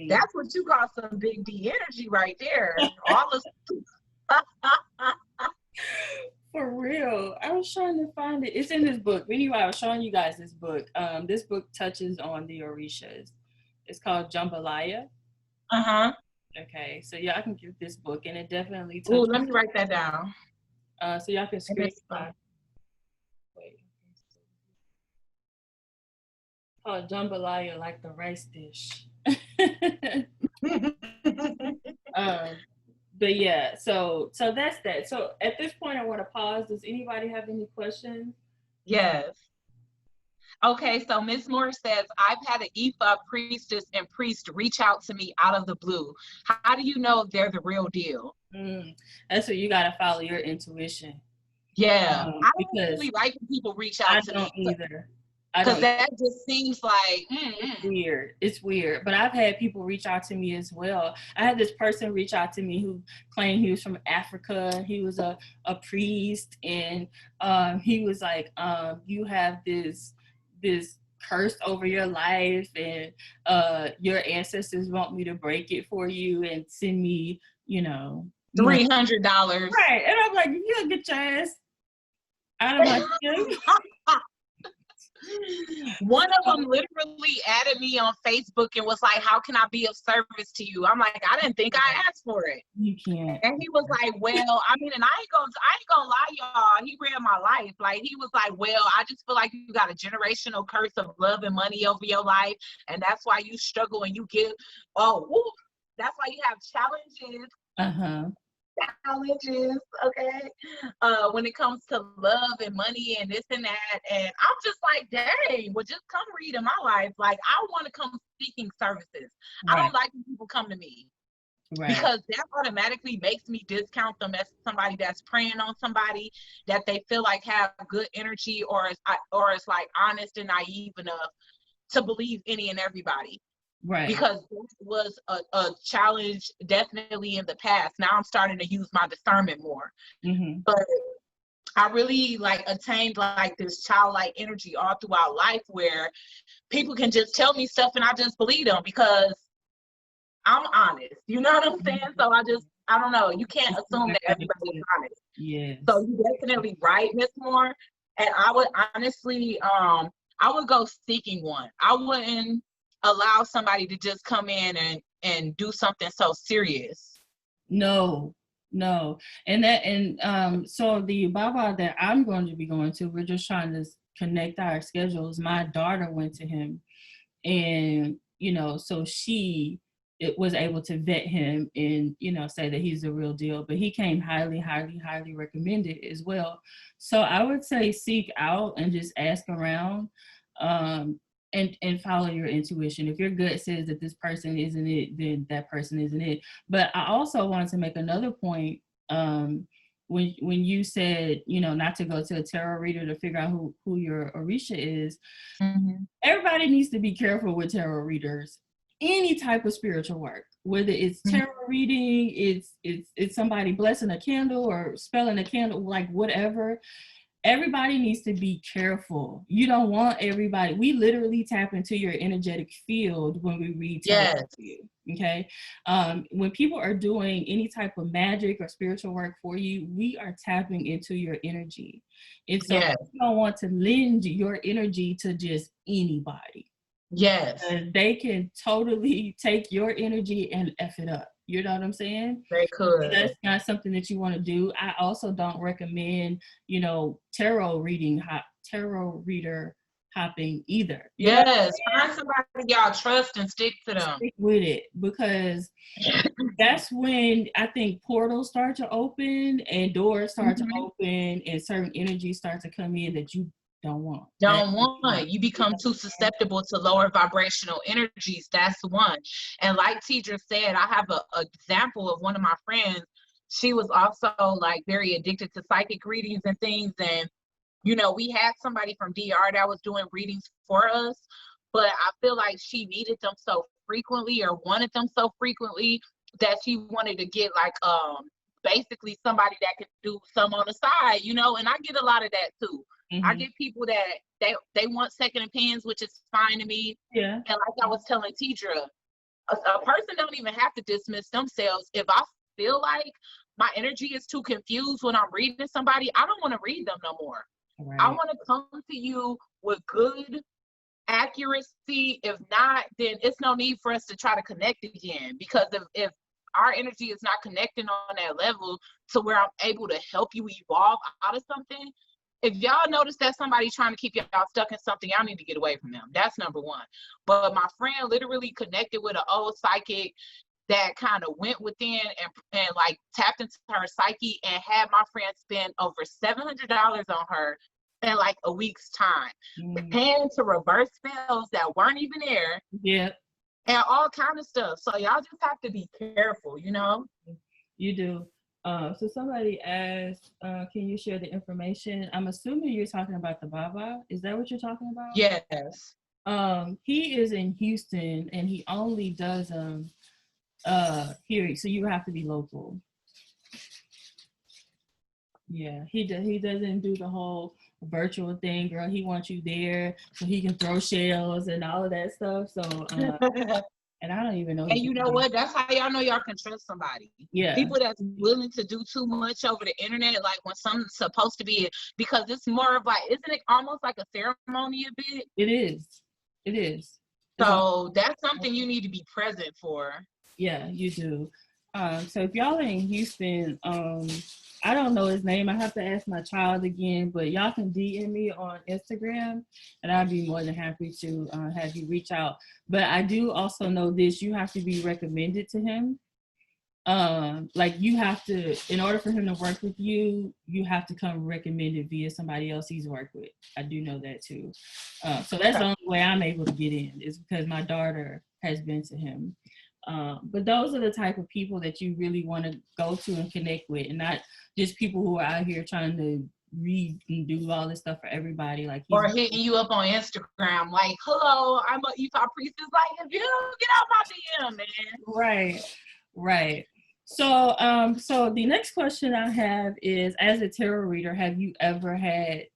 that's what you call some big D energy right there. All of For real. I was trying to find it. It's in this book. Anyway, I was showing you guys this book. This book touches on the Orishas. It's called Jambalaya. Okay, so y'all can get this book, and it definitely touches. Ooh, let me write that down. So y'all can screenshot. Wait. It's called Jambalaya, like the rice dish. But yeah, so that's that. So at this point, I want to pause. Does anybody have any questions? Yes. Okay, so Ms. Moore says, I've had an Ifa priestess and priest reach out to me out of the blue. How do you know if they're the real deal? That's what you got to follow your intuition. Yeah, I don't really like when people reach out to me. I don't either. Because that just seems like It's weird. But I've had people reach out to me as well. I had this person reach out to me who claimed he was from Africa. He was a priest, and he was like, you have this curse over your life, and your ancestors want me to break it for you and send me, $300. Right. And I'm like, you'll get your ass out of my gym. One of them literally added me on Facebook and was like, how can I be of service to you? I'm like, I didn't think I asked for it. You can't. And he was like, well, I mean, and I ain't gonna lie, y'all. He read my life. Like, he was like, well, I just feel like you got a generational curse of love and money over your life. And that's why you struggle and you get, that's why you have challenges. Challenges, okay, when it comes to love and money and this and that. And I'm just like, dang, well, just come read in my life. Like, I want to come seeking services. Right. I don't like when people come to me. Right. Because that automatically makes me discount them as somebody that's preying on somebody that they feel like have good energy, or is like honest and naive enough to believe any and everybody. Right. Because this was a challenge definitely in the past. Now I'm starting to use my discernment more. Mm-hmm. But I really like attained like this childlike energy all throughout life, where people can just tell me stuff and I just believe them because I'm honest. You know what I'm saying? So I don't know. You can't assume that everybody's honest. Yes. So you definitely right, Miss Moore. And I would honestly, I would go seeking one. I wouldn't allow somebody to just come in and do something so serious. No. And so the Baba that I'm going to be going to, we're just trying to connect our schedules. My daughter went to him, and so it was able to vet him and say that he's the real deal. But he came highly recommended as well. So I would say seek out and just ask around, and follow your intuition. If your gut says that this person isn't it, then that person isn't it. But I also wanted to make another point. When you said not to go to a tarot reader to figure out who your Orisha is, mm-hmm. Everybody needs to be careful with tarot readers. Any type of spiritual work, whether it's tarot reading, it's somebody blessing a candle or spelling a candle, like whatever. Everybody needs to be careful. You don't want everybody. We literally tap into your energetic field when we read tarot for you. Okay. When people are doing any type of magic or spiritual work for you, we are tapping into your energy. And so you don't want to lend your energy to just anybody. Yes. And they can totally take your energy and F it up. You know what I'm saying? They could. That's not something that you want to do. I also don't recommend, tarot reader hopping either. Yes, find somebody y'all trust and stick to them. Stick with it, because that's when I think portals start to open and doors start to open and certain energies start to come in that you don't want. You become too susceptible to lower vibrational energies. That's one. And like Tedra said, I have an example of one of my friends. She was also like very addicted to psychic readings and things. And, we had somebody from DR that was doing readings for us, but I feel like she needed them so frequently or wanted them so frequently that she wanted to get like, basically somebody that could do some on the side, and I get a lot of that too. I get people that they want second opinions, which is fine to me. Yeah. And like I was telling Tedra, a person don't even have to dismiss themselves. If I feel like my energy is too confused when I'm reading somebody, I don't want to read them no more. Right. I want to come to you with good accuracy. If not, then it's no need for us to try to connect again. Because if our energy is not connecting on that level to where I'm able to help you evolve out of something, if y'all notice that somebody trying to keep y'all stuck in something, y'all need to get away from them. That's number one. But my friend literally connected with an old psychic that kind of went within and like tapped into her psyche and had my friend spend over $700 on her in like a week's time, paying to reverse spells that weren't even there. Yeah. And all kind of stuff. So y'all just have to be careful, You do. So somebody asked, can you share the information? I'm assuming you're talking about the Baba. Is that what you're talking about? Yes. He is in Houston and he only does here, so you have to be local. Yeah, he doesn't do the whole virtual thing, girl. He wants you there so he can throw shells and all of that stuff. So and I don't even know. And you know what? That's how y'all know y'all can trust somebody. Yeah. People that's willing to do too much over the internet, like when something's supposed to be, because it's more of like, isn't it almost like a ceremony a bit? It is. So that's something you need to be present for. Yeah, you do. So if y'all are in Houston, I don't know his name. I have to ask my child again, but y'all can DM me on Instagram and I'd be more than happy to have you reach out. But I do also know this, you have to be recommended to him. Like you have to, in order for him to work with you, you have to come recommended via somebody else he's worked with. I do know that too. So that's the only way I'm able to get in is because my daughter has been to him. But those are the type of people that you really want to go to and connect with, and not just people who are out here trying to read and do all this stuff for everybody. Like or hitting you up on Instagram, like, hello, I'm a Utah priestess. Like, if you don't get out my DM, man. Right. So the next question I have is, as a tarot reader, have you ever had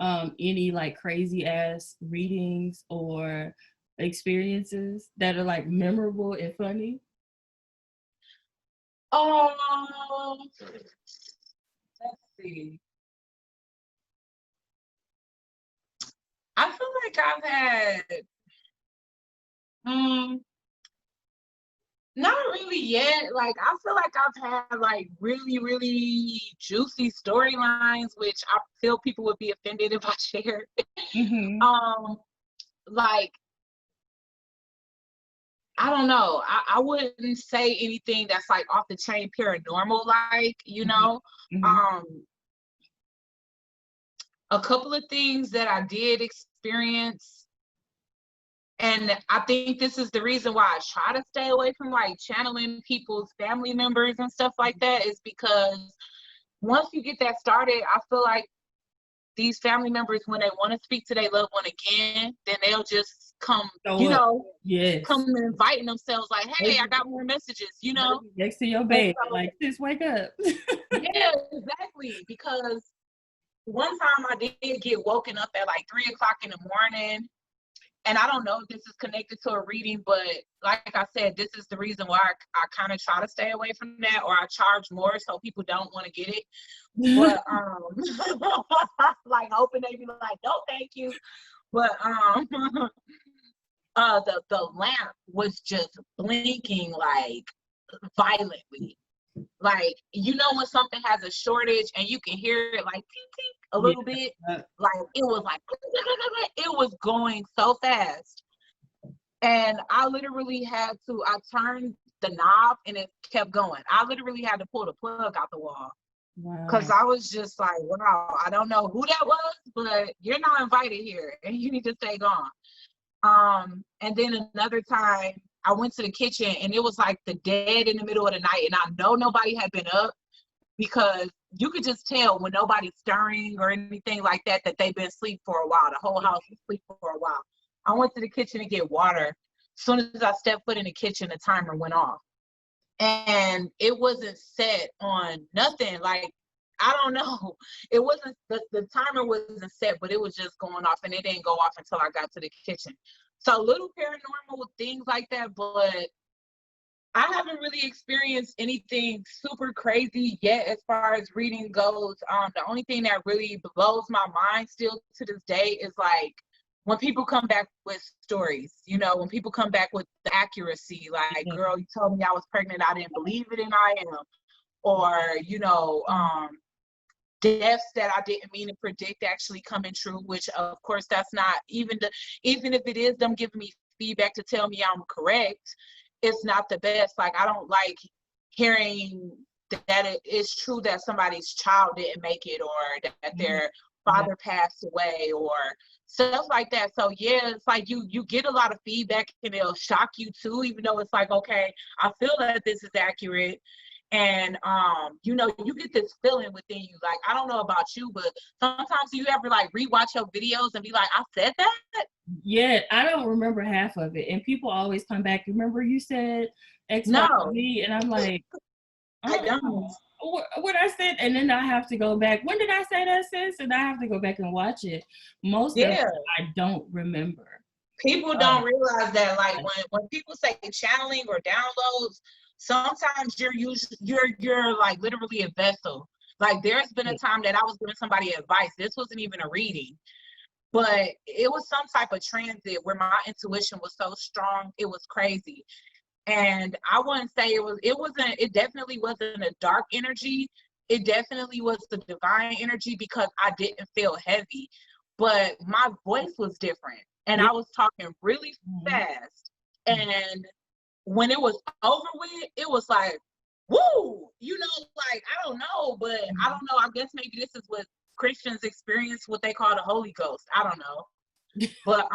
any like crazy ass readings or experiences that are like memorable and funny? Let's see. I feel like I've had, not really yet. Like, I feel like I've had like really, really juicy storylines, which I feel people would be offended if I shared. Like, I don't know. I wouldn't say anything that's like off the chain paranormal, like, you know. A couple of things that I did experience, and I think this is the reason why I try to stay away from like channeling people's family members and stuff like that, is because once you get that started, I feel like these family members, when they want to speak to their loved one again, then they'll just come, come inviting themselves like, hey, I got more messages, you know? Next to your bed, so, like, just wake up. Yeah, exactly. Because one time I did get woken up at like 3 o'clock in the morning. And I don't know if this is connected to a reading, but like I said, this is the reason why I kind of try to stay away from that, or I charge more so people don't want to get it. But like hoping they be like, no, thank you. But the lamp was just blinking like violently. Like, you know, when something has a shortage and you can hear it like ping, ping, a little bit, like it was like, it was going so fast. And I literally had to, I turned the knob and it kept going. I literally had to pull the plug out the wall. Because I was just like, wow, I don't know who that was, but you're not invited here and you need to stay gone. And then another time, I went to the kitchen and it was like the dead in the middle of the night, and I know nobody had been up, because you could just tell when nobody's stirring or anything like that, that they've been asleep for a while. The whole house was asleep for a while. I went to the kitchen to get water. As soon as I stepped foot in the kitchen, the timer went off. And it wasn't set on nothing. Like, I don't know. It wasn't, the timer wasn't set, but it was just going off, and it didn't go off until I got to the kitchen. So little paranormal things like that, but I haven't really experienced anything super crazy yet as far as reading goes. The only thing that really blows my mind still to this day is like when people come back with stories, you know, when people come back with the accuracy, like, girl, you told me I was pregnant, I didn't believe it, and I am. Or, you know, deaths that I didn't mean to predict actually coming true, which of course that's not even if it is them giving me feedback to tell me I'm correct, it's not the best. Like, I don't like hearing that it is true that somebody's child didn't make it, or that their father passed away, or stuff like that. So yeah, it's like you get a lot of feedback and it'll shock you too, even though it's like, okay, I feel that this is accurate. And, you know, you get this feeling within you. Like, I don't know about you, but sometimes you ever like rewatch your videos and be like, I said that? Yeah, I don't remember half of it. And people always come back, remember you said X, no. Y, Z? And I'm like, I don't. What I said, and then I have to go back. When did I say that, sis? And I have to go back and watch it. Most of it I don't remember. People don't realize that, like, when people say channeling or downloads, sometimes you're like literally a vessel. Like, there's been a time that I was giving somebody advice. This wasn't even a reading, but it was some type of transit where my intuition was so strong, it was crazy. And I wouldn't say it definitely wasn't a dark energy. It definitely was the divine energy, because I didn't feel heavy, but my voice was different. And I was talking really fast. And when it was over with, it was like, woo, you know, like, I don't know, but I don't know. I guess maybe this is what Christians experience, what they call the Holy Ghost. I don't know. But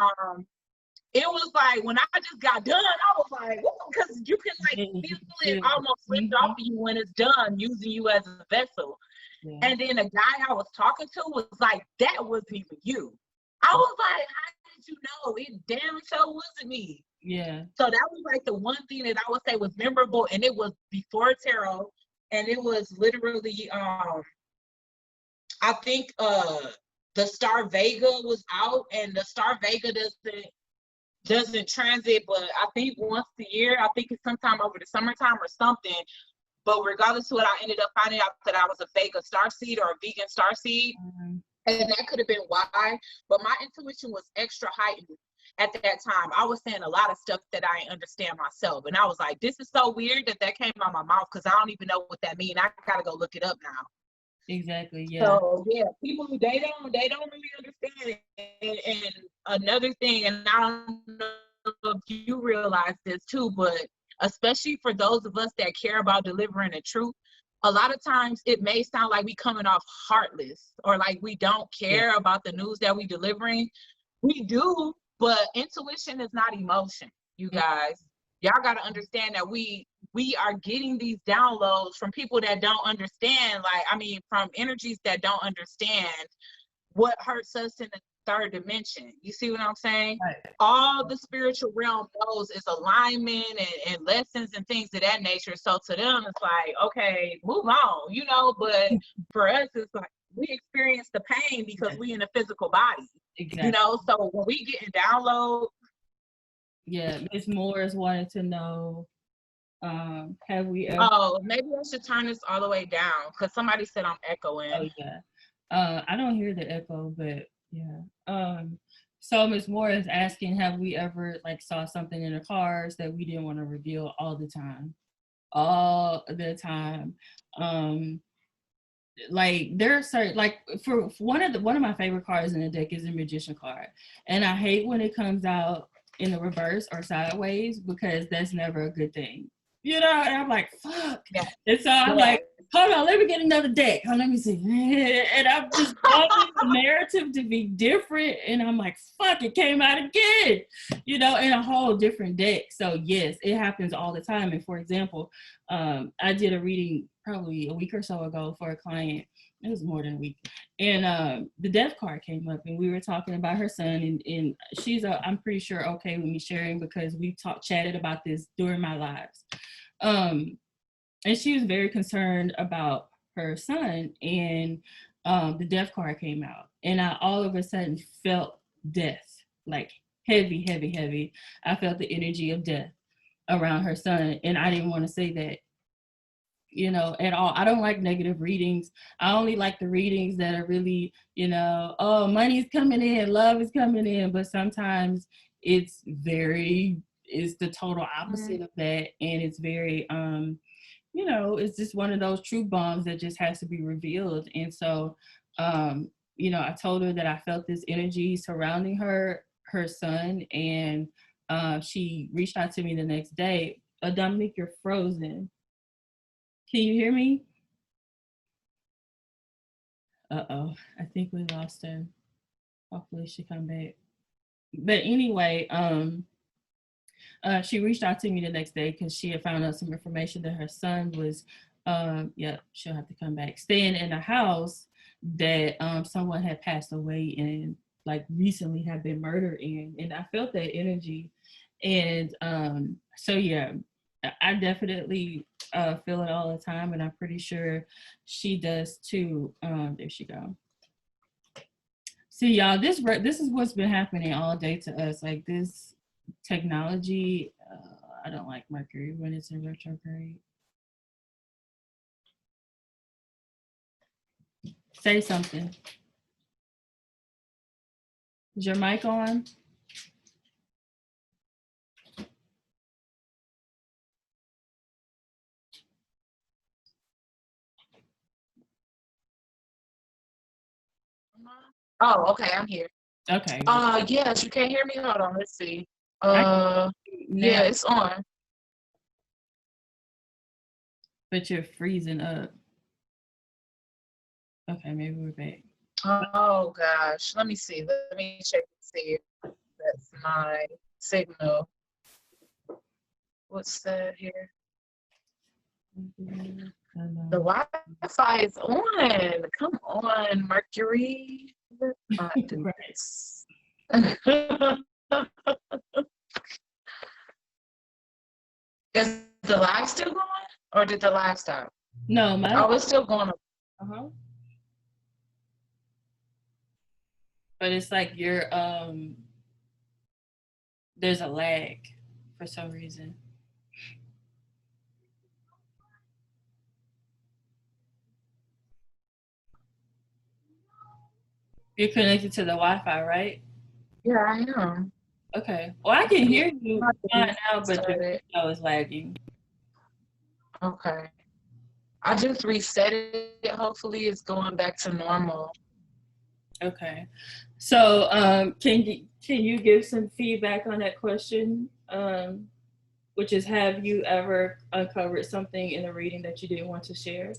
it was like when I just got done, I was like, because you can like feel it almost slipped off of you when it's done, using you as a vessel. Yeah. And then the guy I was talking to was like, that wasn't even you. I was like, how did you know? It damn sure wasn't me. Yeah. So that was like the one thing that I would say was memorable, and it was before tarot, and it was literally I think the star Vega was out, and the star Vega doesn't transit, but I think once a year. I think it's sometime over the summertime or something. But regardless of what, I ended up finding out that I was a Vega starseed or a vegan starseed. Mm-hmm. And that could have been why. But my intuition was extra heightened at that time. I was saying a lot of stuff that I didn't understand myself. And I was like, this is so weird that came out of my mouth, because I don't even know what that means. I got to go look it up now. Exactly. Yeah. So yeah, people they don't really understand it. And another thing, and I don't know if you realize this too, but especially for those of us that care about delivering the truth, a lot of times it may sound like we coming off heartless or like we don't care about the news that we delivering. We do, but intuition is not emotion, you guys. Y'all got to understand that we are getting these downloads from people that don't understand, from energies that don't understand what hurts us in the third dimension. You see what I'm saying? Right. All the spiritual realm knows is alignment and lessons and things of that nature. So to them, it's like, okay, move on, but for us, it's like we experience the pain because we in a physical body, exactly. So when we get in download. Yeah, Miss Moore's wanted to know, have we ever... Oh, maybe I should turn this all the way down because somebody said I'm echoing. Oh, yeah. I don't hear the echo, but yeah. So Miss Moore is asking, have we ever saw something in the cars that we didn't want to reveal all the time? All the time. There are certain, for one of my favorite cards in the deck is a Magician card. And I hate when it comes out in the reverse or sideways, because that's never a good thing. And I'm like, fuck. Yeah. And so I'm like, hold on, let me get another deck. Let me see. And I'm just wanting the narrative to be different. And I'm like, fuck, it came out again, in a whole different deck. So yes, it happens all the time. And for example, I did a reading probably a week or so ago for a client. It was more than a week. And the death card came up, and we were talking about her son, and she's I'm pretty sure okay with me sharing, because we chatted about this during my lives. And she was very concerned about her son, and the death card came out, and I all of a sudden felt death, heavy, heavy, heavy. I felt the energy of death around her son, and I didn't want to say that, at all. I don't like negative readings. I only like the readings that are really, oh, money's coming in, love is coming in, but sometimes it's the total opposite of that, and it's very, it's just one of those truth bombs that just has to be revealed. And so, I told her that I felt this energy surrounding her son, and she reached out to me the next day. Dominique, you're frozen. Can you hear me? Uh-oh, I think we lost her. Hopefully she come back. But anyway, she reached out to me the next day because she had found out some information that her son was, she'll have to come back, staying in a house that someone had passed away in, recently had been murdered in. And I felt that energy. And so, yeah, I definitely feel it all the time, and I'm pretty sure she does too. There she go. See, y'all, this is what's been happening all day to us. This technology, I don't like Mercury when it's in retrograde. Say something. Is your mic on? Oh, okay, I'm here. Okay. Yes, you can't hear me. Hold on, let's see. Yeah, it's on. But you're freezing up. Okay, maybe we're back. Oh gosh, let me see. Let me check and see if that's my signal. What's that here? The Wi-Fi is on. Come on, Mercury. Let's not do this. Is the live still going, or did the live stop? No, oh, it's still going. But it's like you're there's a lag for some reason. You're connected to the Wi-Fi, right? Yeah, I am. Okay. Well, I can hear you fine now, but the video is lagging. Okay. I just reset it. Hopefully it's going back to normal. Okay. So can you give some feedback on that question? Which is, have you ever uncovered something in a reading that you didn't want to share?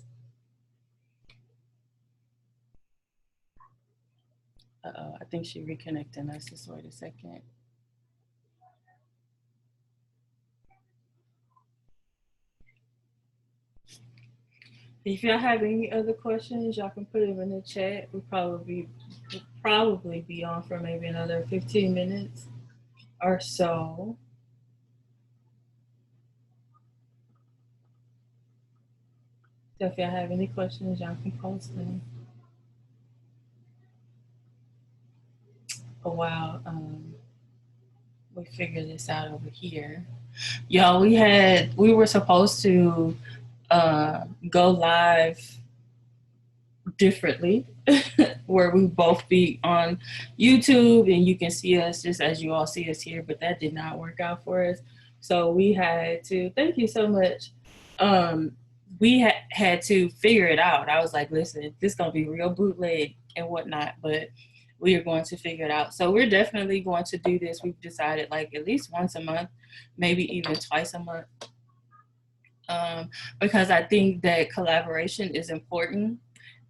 I think she's reconnecting us. Just wait a second. If y'all have any other questions, y'all can put them in the chat. We'll probably be on for maybe another 15 minutes or so. So if y'all have any questions, y'all can post them. Oh wow, we figured this out over here. Y'all, we were supposed to go live differently where we both be on YouTube and you can see us just as you all see us here, but that did not work out for us. So we had to, thank you so much. We had to figure it out. I was like, listen, this is going to be real bootleg and whatnot, but we are going to figure it out. So we're definitely going to do this. We've decided like at least once a month, maybe even twice a month. Because I think that collaboration is important.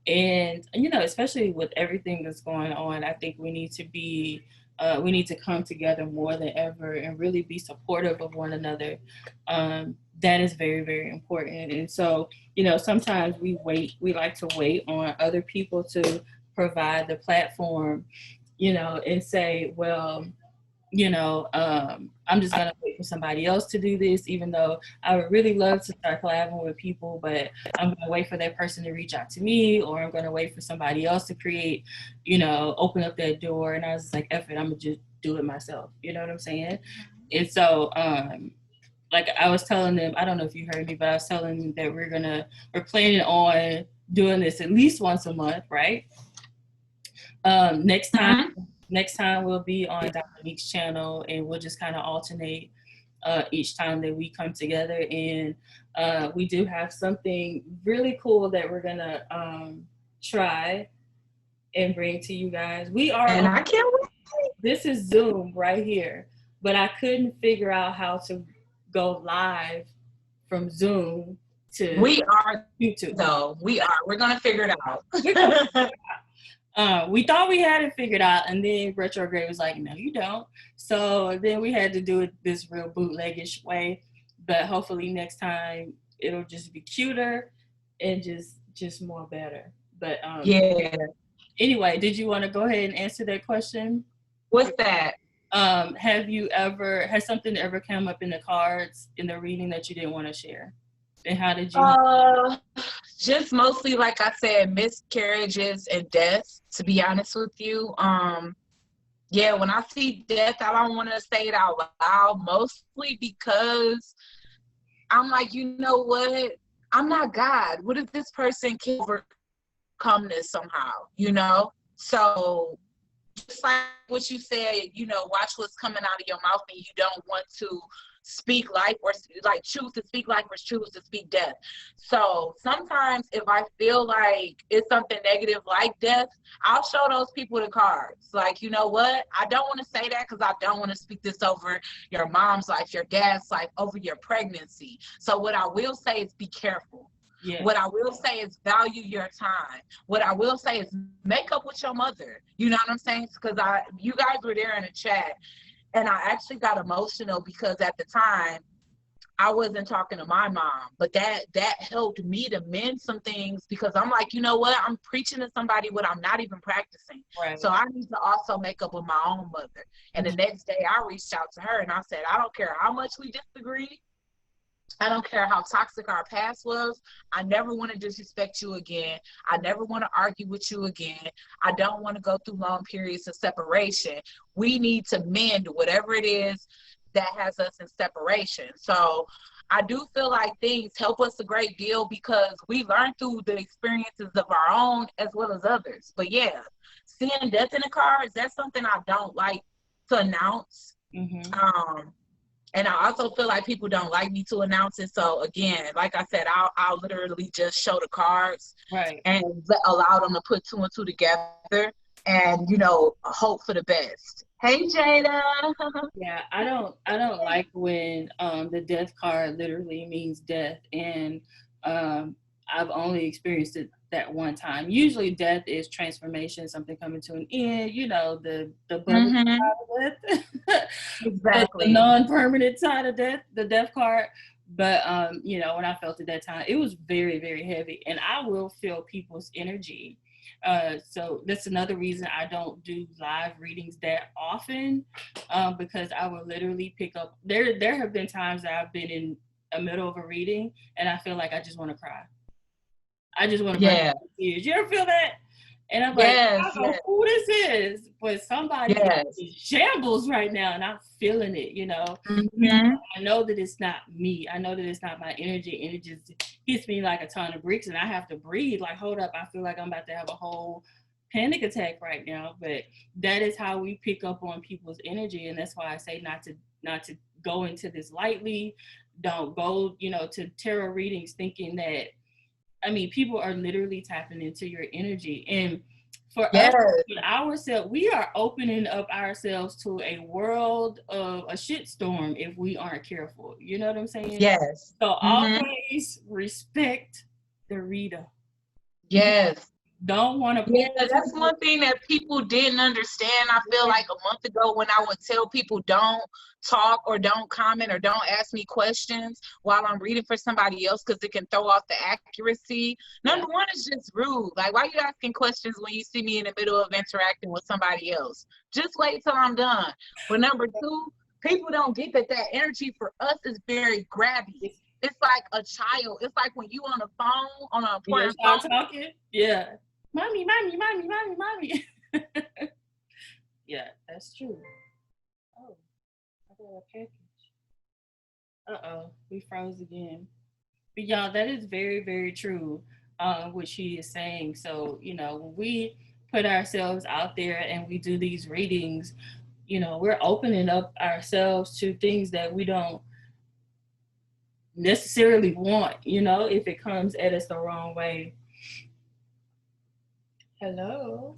And, you know, especially with everything that's going on, I think we need to come together more than ever and really be supportive of one another. That is very, very important. And so, you know, sometimes we like to wait on other people to provide the platform, you know, and say, well, you know, I'm just gonna wait for somebody else to do this, even though I would really love to start collaborating with people, but I'm gonna wait for that person to reach out to me, or I'm gonna wait for somebody else to create, you know, open up that door. And I was like, F it, I'm gonna just do it myself. You know what I'm saying? And so, like I was telling them, I don't know if you heard me, but I was telling them that we're planning on doing this at least once a month, right? Next time we'll be on Dominique's channel, and we'll just kind of alternate each time that we come together. And we do have something really cool that we're gonna try and bring to you guys. I can't wait. This is Zoom right here, but I couldn't figure out how to go live from Zoom to We are YouTube. though. We're gonna figure it out. We thought we had it figured out, and then Retrograde was like, no, you don't. So then we had to do it this real bootleggish way, but hopefully next time it'll just be cuter and just more better. But yeah. Anyway, did you want to go ahead and answer that question? What's that? Has something ever come up in the cards in the reading that you didn't want to share? And how did you? Just mostly, like I said, miscarriages and deaths, to be honest with you. Yeah, when I see death, I don't want to say it out loud, mostly because I'm like, you know what? I'm not God. What if this person can overcome this somehow, you know? So just like what you said, you know, watch what's coming out of your mouth, and you don't want to speak life or like choose to speak life or choose to speak death. So sometimes if I feel like it's something negative like death, I'll show those people the cards. Like, you know what? I don't want to say that because I don't want to speak this over your mom's life, your dad's life, over your pregnancy. So what I will say is be careful. Yeah. What I will say is value your time. What I will say is make up with your mother. You know what I'm saying? Because you guys were there in the chat. And I actually got emotional because at the time I wasn't talking to my mom, but that helped me to mend some things, because I'm like, you know what? I'm preaching to somebody what I'm not even practicing. Right. So I need to also make up with my own mother. And the next day I reached out to her and I said, I don't care how much we disagree. I don't care how toxic our past was. I never want to disrespect you again. I never want to argue with you again. I don't want to go through long periods of separation. We need to mend whatever it is that has us in separation. So I do feel like things help us a great deal because we learn through the experiences of our own as well as others. But yeah, seeing death in the cards, that's something I don't like to announce. And I also feel like people don't like me to announce it. So again, like I said, I'll literally just show the cards, right, and allow them to put two and two together, and hope for the best. Hey, Jada. yeah. I don't like when the death card literally means death, and I've only experienced it that one time. Usually death is transformation, something coming to an end, the bubbly side of death. Exactly. The non-permanent side of death, the death card. But when I felt at that time, it was very, very heavy, and I will feel people's energy. So that's another reason I don't do live readings that often, because I will literally pick up. There have been times that I've been in the middle of a reading and I feel like I just want to cry. I just want to break into tears. You ever feel that? And I'm like, I don't know who this is, but somebody is in shambles right now, and I'm feeling it, I know that it's not me. I know that it's not my energy, and it just hits me like a ton of bricks, and I have to breathe. Like, hold up, I feel like I'm about to have a whole panic attack right now. But that is how we pick up on people's energy, and that's why I say not to go into this lightly. Don't go, to tarot readings thinking that. I mean, people are literally tapping into your energy. And for us, ourselves, we are opening up ourselves to a world of a shitstorm if we aren't careful. You know what I'm saying? Yes. So always respect the reader. Yes. Don't want to. Yeah, that's one thing that people didn't understand. I feel like a month ago when I would tell people don't talk or don't comment or don't ask me questions while I'm reading for somebody else because it can throw off the accuracy. Number one is just rude. Like, why are you asking questions when you see me in the middle of interacting with somebody else? Just wait till I'm done. But number two, people don't get that energy for us is very grabby. It's like a child. It's like when you on a phone, on an important phone. Talking? Yeah. Mommy. Yeah, that's true. Oh, I got a package. Uh-oh, we froze again. But y'all, that is very, very true, what she is saying. So, when we put ourselves out there and we do these readings, we're opening up ourselves to things that we don't necessarily want, if it comes at us the wrong way. Hello.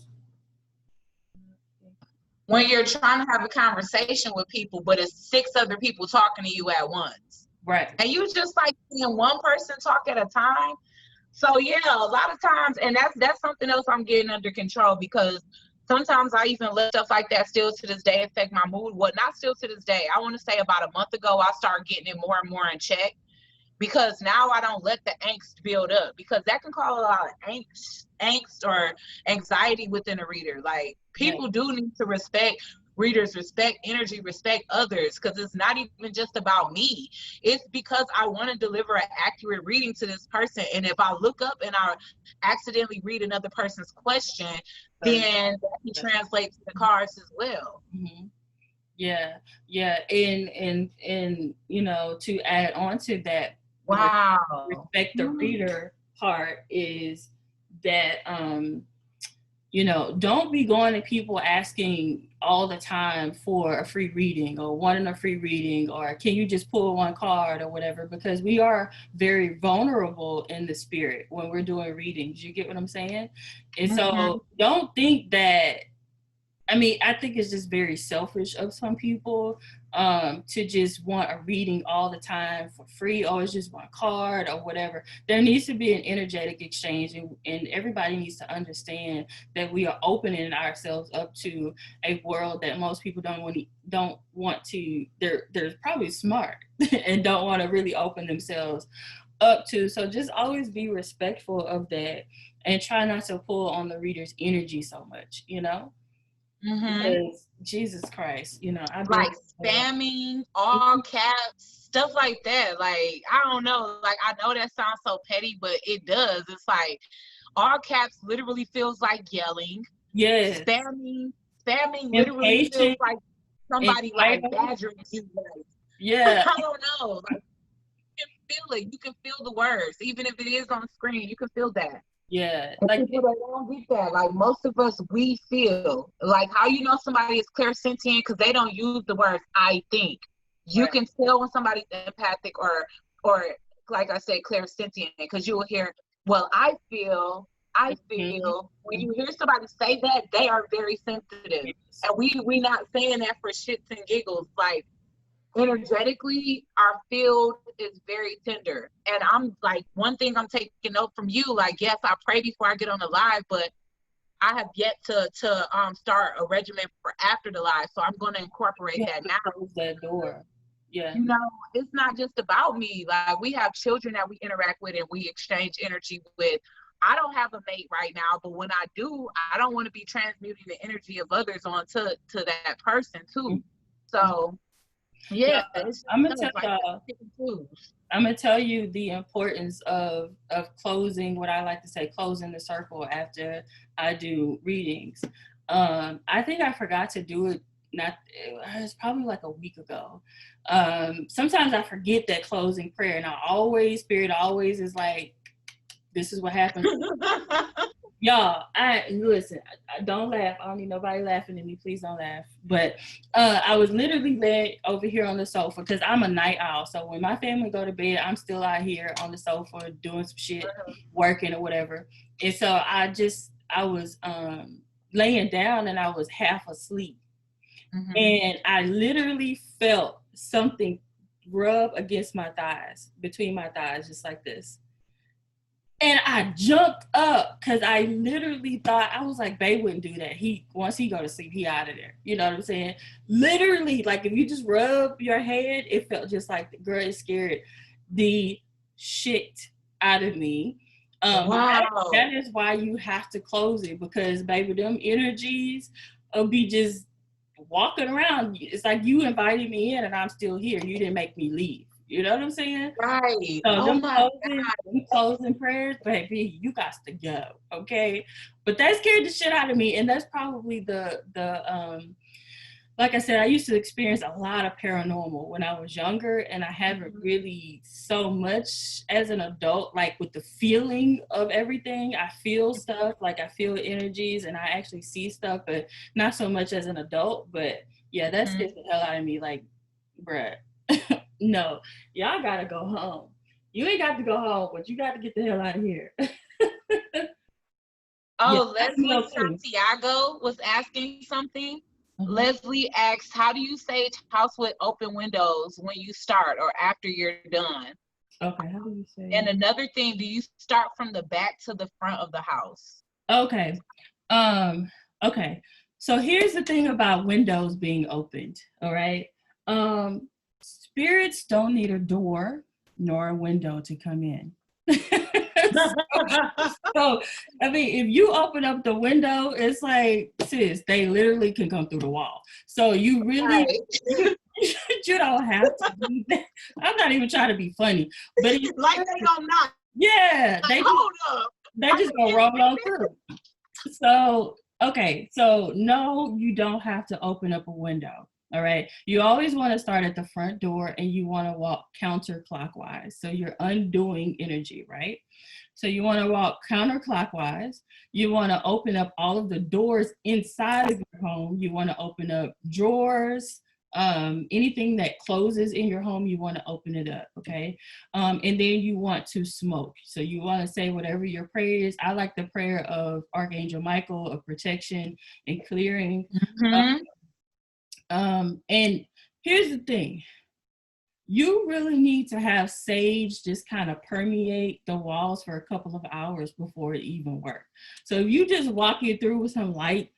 When you're trying to have a conversation with people, but it's 6 other people talking to you at once. Right. And you just like seeing one person talk at a time. So yeah, a lot of times, and that's something else I'm getting under control, because sometimes I even let stuff like that still to this day affect my mood. Well, not still to this day. I want to say about a month ago, I started getting it more and more in check, because now I don't let the angst build up, because that can cause a lot of angst or anxiety within a reader. Like, people do need to respect readers, respect energy, respect others, because it's not even just about me. It's because I want to deliver an accurate reading to this person. And if I look up and I accidentally read another person's question, then that can translate to the cards as well. Mm-hmm. Yeah. And to add on to that, respect the reader part is that don't be going to people asking all the time for a free reading or wanting a free reading or can you just pull one card or whatever, because we are very vulnerable in the spirit when we're doing readings. You get what I'm saying? And so don't think that, I mean, I think it's just very selfish of some people to just want a reading all the time for free, or it's just one card or whatever. There needs to be an energetic exchange, and everybody needs to understand that we are opening ourselves up to a world that most people don't want to. They're probably smart and don't want to really open themselves up to. So just always be respectful of that and try not to pull on the reader's energy so much, you know? Because Jesus Christ, you know, I've been like spamming, all caps, stuff like that. Like, I don't know. Like, I know that sounds so petty, but it does. It's like all caps literally feels like yelling. Yes. Spamming literally feels like somebody like badgering you. Like, yeah. I don't know. Like, you can feel it. You can feel the words, even if it is on the screen. You can feel that. Yeah, and like people that don't get that. Like most of us, we feel like how you know somebody is clairsentient because they don't use the words "I think." You can tell when somebody's empathic or like I said, clairsentient because you will hear, "Well, I feel." When you hear somebody say that, they are very sensitive, and we not saying that for shits and giggles. Like energetically, our field is very tender. And I'm like, one thing I'm taking note from you, like, yes, I pray before I get on the live, but I have yet to start a regimen for after the live. So I'm going to incorporate that now. Close that door. Yeah. You know, it's not just about me. Like, we have children that we interact with and we exchange energy with. I don't have a mate right now, but when I do, I don't want to be transmuting the energy of others onto that person too. So yeah, I'm gonna tell you the importance of closing, what I like to say, closing the circle after I do readings. I think I forgot to do it. It's probably like a week ago. Sometimes I forget that closing prayer, and Spirit always is like, this is what happens. Y'all, listen, don't laugh. I don't need nobody laughing at me. Please don't laugh. But I was literally laying over here on the sofa because I'm a night owl. So when my family go to bed, I'm still out here on the sofa doing some shit, working or whatever. And so I was laying down and I was half asleep. And I literally felt something rub against my thighs, between my thighs, just like this. And I jumped up because I literally thought, I was like, babe wouldn't do that. Once he go to sleep, he out of there. You know what I'm saying? Literally, like if you just rub your head, it felt just like the girl is scared the shit out of me. Wow. That is why you have to close it, because baby, them energies will be just walking around. It's like you invited me in and I'm still here. You didn't make me leave. You know what I'm saying? Right. So them closing prayers, baby, you got to go, okay? But that scared the shit out of me, and that's probably the like I said, I used to experience a lot of paranormal when I was younger, and I haven't really so much as an adult, like with the feeling of everything. I feel stuff, like I feel energies, and I actually see stuff, but not so much as an adult. But yeah, that scares the hell out of me, like, bruh. No, y'all gotta go home. You ain't got to go home, but you got to get the hell out of here. Leslie Santiago was asking something. Leslie asked, how do you say house with open windows when you start or after you're done? Okay, how do you say? And another thing, do you start from the back to the front of the house? Okay. Okay. So here's the thing about windows being opened, all right? Spirits don't need a door nor a window to come in. so, I mean, if you open up the window, it's like, sis, they literally can come through the wall. So you really, you don't have to do that. I'm not even trying to be funny, but it's like they gonna knock. Yeah, like, hold up. They just gonna roll on through. So, okay, so no, you don't have to open up a window. All right. You always want to start at the front door and you want to walk counterclockwise. So you're undoing energy, right? So you want to walk counterclockwise. You want to open up all of the doors inside of your home. You want to open up drawers, Anything that closes in your home, you want to open it up, okay? And then you want to smoke. So you want to say whatever your prayer is. I like the prayer of Archangel Michael of protection and clearing. And here's the thing. You really need to have sage just kind of permeate the walls for a couple of hours before it even works. So if you just walk it through with some light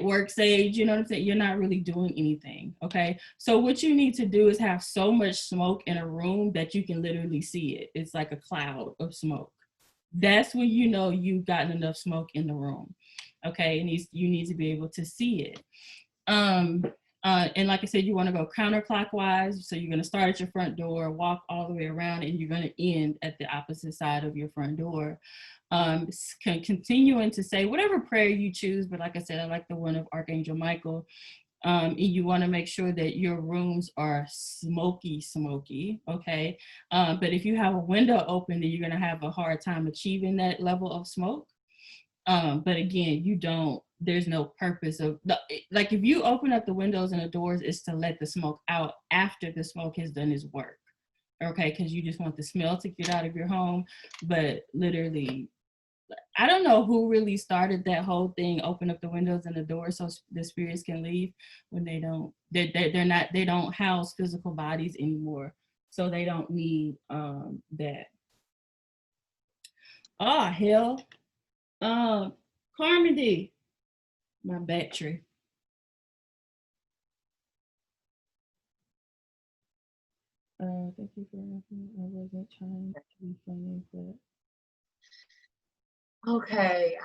work sage, you know what I'm saying? You're not really doing anything, okay? So what you need to do is have so much smoke in a room that you can literally see it. It's like a cloud of smoke. That's when you know you've gotten enough smoke in the room, okay? And you need to be able to see it. And like I said, you want to go counterclockwise. So you're going to start at your front door, walk all the way around, and you're going to end at the opposite side of your front door. Continuing to say whatever prayer you choose, but like I said, I like the one of Archangel Michael. And you want to make sure that your rooms are smoky, okay? But if you have a window open, then you're going to have a hard time achieving that level of smoke. But again, there's no purpose of, like if you open up the windows and the doors, it's to let the smoke out after the smoke has done its work, okay? Because you just want the smell to get out of your home. But literally, I don't know who really started that whole thing, open up the windows and the doors so the spirits can leave, when they don't house physical bodies anymore. So they don't need that. Oh, hell. Carmody, my battery. Thank you for nothing. I wasn't trying to be funny, but okay.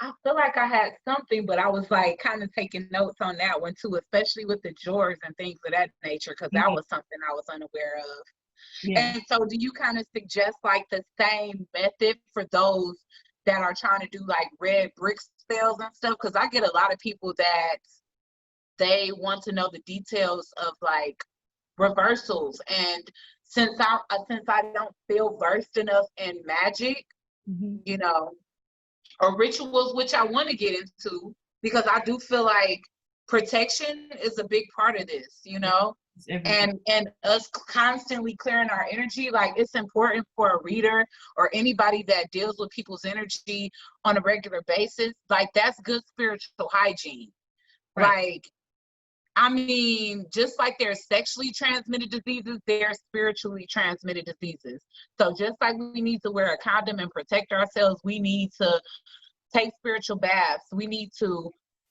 I feel like I had something, but I was like kind of taking notes on that one too, especially with the drawers and things of that nature, because that was something I was unaware of. Yeah. And so do you kind of suggest like the same method for those that are trying to do like red brick spells and stuff? Because I get a lot of people that they want to know the details of like reversals, and since I don't feel versed enough in magic, you know, or rituals, which I want to get into, because I do feel like protection is a big part of this, you know, and us constantly clearing our energy. Like it's important for a reader or anybody that deals with people's energy on a regular basis. Like that's good spiritual hygiene. Right. Like, I mean, just like there's sexually transmitted diseases, there's spiritually transmitted diseases. So just like we need to wear a condom and protect ourselves, we need to take spiritual baths. We need to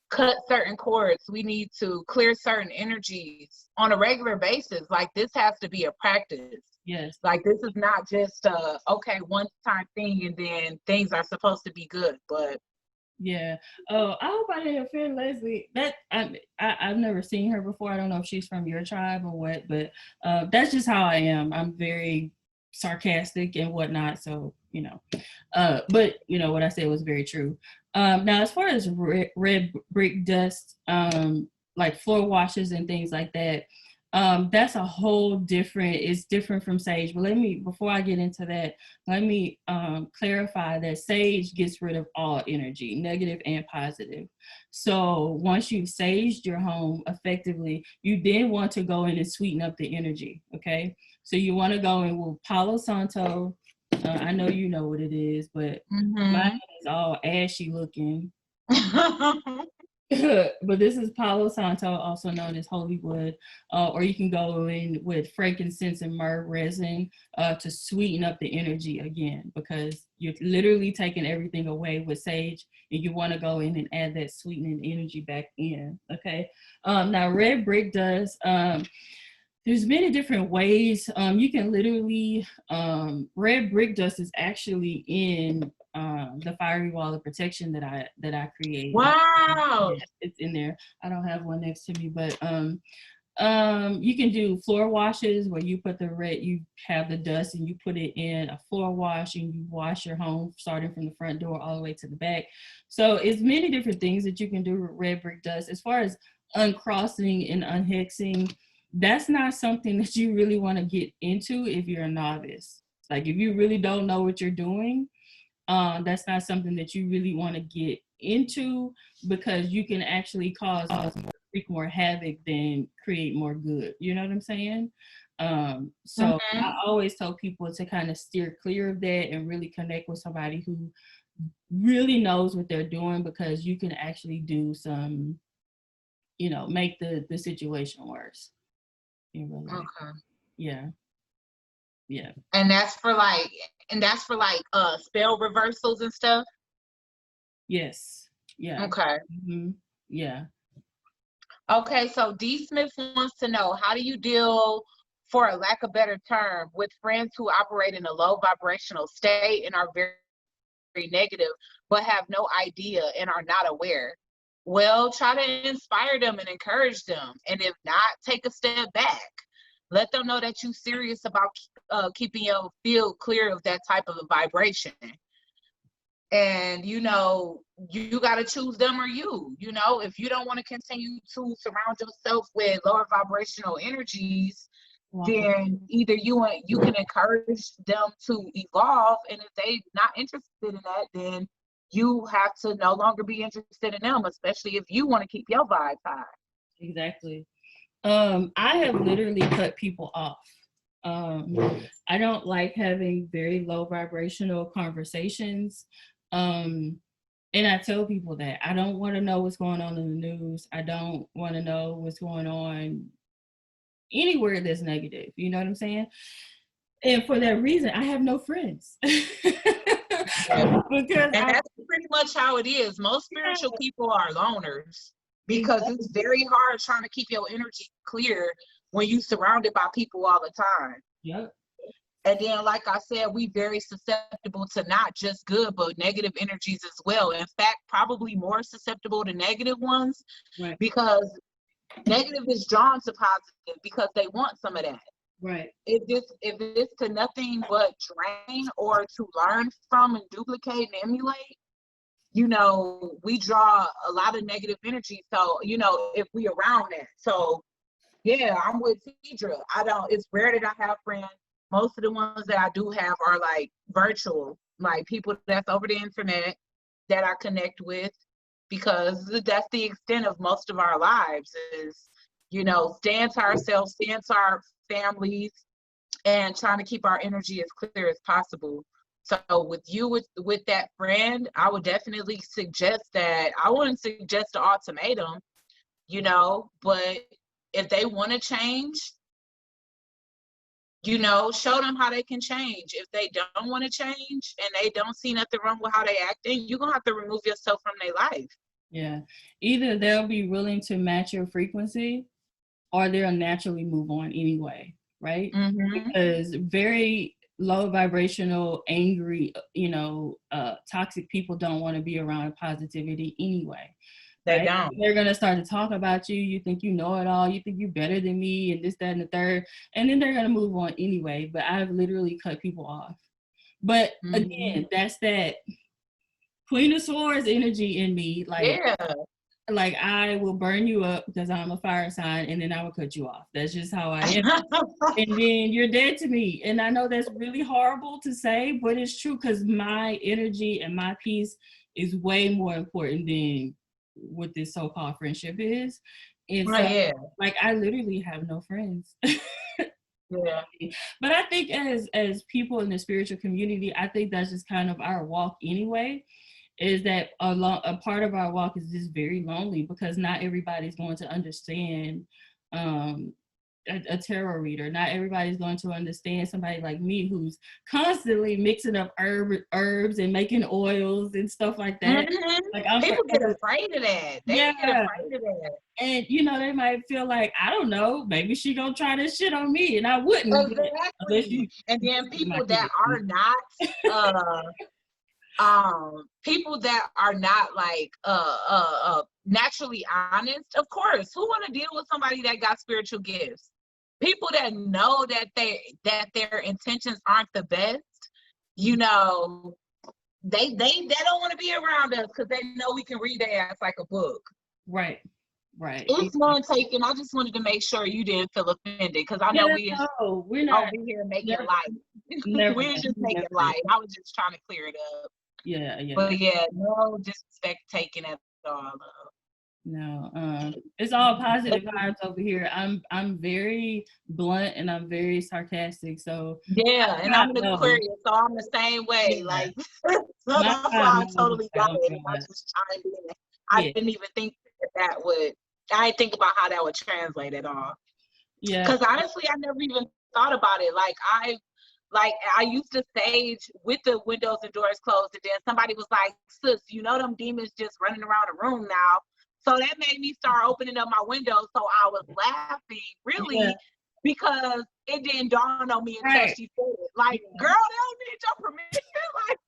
cut certain cords. We need to clear certain energies on a regular basis. Like this has to be a practice. Yes. Like this is not just a, okay, one-time thing and then things are supposed to be good, but yeah. Oh, I hope I didn't offend Leslie. That I've never seen her before. I don't know if she's from your tribe or what, but that's just how I am. I'm very sarcastic and whatnot. So, you know, but you know, what I said was very true. Now, as far as red brick dust, like floor washes and things like that, that's a whole different, it's different from sage. But before I get into that, let me clarify that sage gets rid of all energy, negative and positive. So once you've saged your home effectively, you then want to go in and sweeten up the energy, okay? So you want to go in with Palo Santo. I know you know what it is, but mine is all ashy looking. But this is Palo Santo, also known as holy wood, or you can go in with frankincense and myrrh resin to sweeten up the energy again, because you're literally taking everything away with sage, and you want to go in and add that sweetening energy back in, okay? Now, red brick dust, there's many different ways. You can literally, red brick dust is actually in the fiery wall of protection that I created. Wow. Yeah, it's in there. I don't have one next to me, but you can do floor washes where you put you have the dust and you put it in a floor wash and you wash your home starting from the front door all the way to the back. So it's many different things that you can do with red brick dust. As far as uncrossing and unhexing, that's not something that you really want to get into if you're a novice. Like if you really don't know what you're doing, that's not something that you really want to get into, because you can actually cause wreak more havoc than create more good. You know what I'm saying? So I always tell people to kind of steer clear of that and really connect with somebody who really knows what they're doing, because you can actually do some, you know, make the situation worse. Okay. Yeah. Yeah. And that's for like spell reversals and stuff. Yes. Yeah. Okay. Yeah. Okay, so D. Smith wants to know, how do you deal, for a lack of better term, with friends who operate in a low vibrational state and are very, very negative, but have no idea and are not aware? Well, try to inspire them and encourage them. And if not, take a step back. Let them know that you're serious about keeping your field clear of that type of a vibration. And, you know, you got to choose them or you. You know, if you don't want to continue to surround yourself with lower vibrational energies, then either you can encourage them to evolve, and if they're not interested in that, then you have to no longer be interested in them, especially if you want to keep your vibe high. Exactly. I have literally cut people off. I don't like having very low vibrational conversations. And I tell people that I don't want to know what's going on in the news. I don't want to know what's going on anywhere that's negative. You know what I'm saying? And for that reason, I have no friends. Because that's pretty much how it is. Most spiritual people are loners, because it's very hard trying to keep your energy clear when you're surrounded by people all the time. Yep. And then, like I said, we very susceptible to not just good, but negative energies as well. In fact, probably more susceptible to negative ones, right, because negative is drawn to positive because they want some of that. Right. If it's to nothing but drain or to learn from and duplicate and emulate, you know, we draw a lot of negative energy. So, you know, if we around that. So yeah, I'm with Tedra. It's rare that I have friends. Most of the ones that I do have are like virtual, like people that's over the internet that I connect with, because that's the extent of most of our lives is, you know, staying to ourselves, staying to our families, and trying to keep our energy as clear as possible. So with that friend, I would definitely suggest that. I wouldn't suggest an ultimatum, you know, but if they want to change, you know, show them how they can change. If they don't want to change and they don't see nothing wrong with how they acting, you're gonna have to remove yourself from their life. Yeah, either they'll be willing to match your frequency, or they'll naturally move on anyway, right? Because very low vibrational, angry, you know, toxic people don't want to be around positivity anyway. They right? don't. They're gonna start to talk about you. You think you know it all. You think you're better than me, and this, that, and the third. And then they're gonna move on anyway. But I've literally cut people off. But again, that's that Queen of Swords energy in me. Like I will burn you up because I'm a fire sign, and then I will cut you off. That's just how I am. And then you're dead to me. And I know that's really horrible to say, but it's true, because my energy and my peace is way more important than what this so-called friendship is. And so, like, I literally have no friends. Yeah. But I think as people in the spiritual community, I think that's just kind of our walk anyway, is that a part of our walk is just very lonely, because not everybody's going to understand a tarot reader. Not everybody's going to understand somebody like me who's constantly mixing up herbs and making oils and stuff like that. Like people get afraid of that. They get afraid of that. And you know, they might feel like, I don't know, maybe she gonna try this shit on me, and I wouldn't. Exactly. And then people that are not people that are not like naturally honest, of course, who want to deal with somebody that got spiritual gifts? People that know that their intentions aren't the best, you know, they don't want to be around us because they know we can read their ass like a book. Right. It's one taken. I just wanted to make sure you didn't feel offended, because I know we're not over here making light. We're just making light. I was just trying to clear it up. Yeah. But yeah, no disrespect taken at all. No, it's all positive vibes over here. I'm very blunt and I'm very sarcastic. So Yeah, and I'm an no, Aquarius, so I'm the same way. yeah, Like, so my that's God why I knows. totally Like, got oh it. And I God, just chimed in. I yeah, didn't even think that would. I didn't think about how that would translate at all. yeah, Because honestly, I never even thought about it. I used to stage with the windows and doors closed, and then somebody was like, "Sis, you know them demons just running around the room now." So that made me start opening up my windows. So I was laughing, yeah, really, because it didn't dawn on me until right, she said it. Like, girl, they don't need your permission. Like,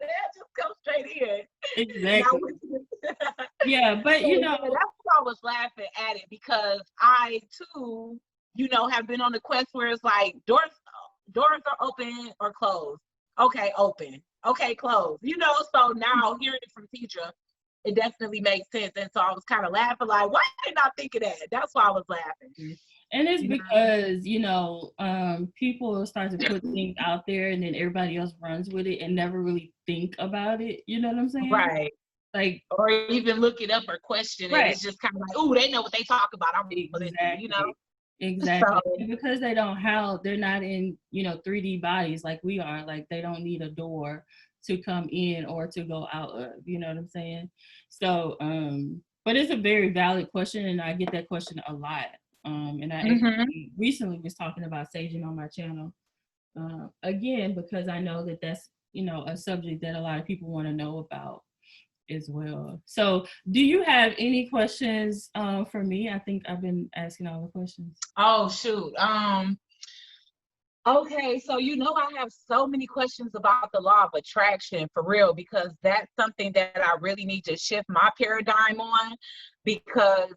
they just come straight in. Now, exactly. Yeah, but so you yeah, know, that's why I was laughing at it, because I too, have been on the quest where it's like doors are open or closed. Okay, open. Okay, closed. So now hearing it from Tedra, it definitely makes sense. And so I was kind of laughing, like, why didn't I think of that? That's why I was laughing. and it's You know? because people start to put things out there, and then everybody else runs with it and never really think about it. You know what I'm saying? Right. Like, Or even look it up or question it. right. It's just kind of like, ooh, they know what they talk about. I'm gonna listen. Exactly. So Exactly. And because they're not in, 3D bodies like we are, like they don't need a door to come in or to go out of, you know what I'm saying? So, but it's a very valid question and I get that question a lot. And I mhm. actually recently was talking about saging on my channel. Again, because I know that that's, a subject that a lot of people want to know about as well. So, do you have any questions for me? I think I've been asking all the questions. Oh shoot. Okay, so I have so many questions about the law of attraction, for real, because that's something that I really need to shift my paradigm on, because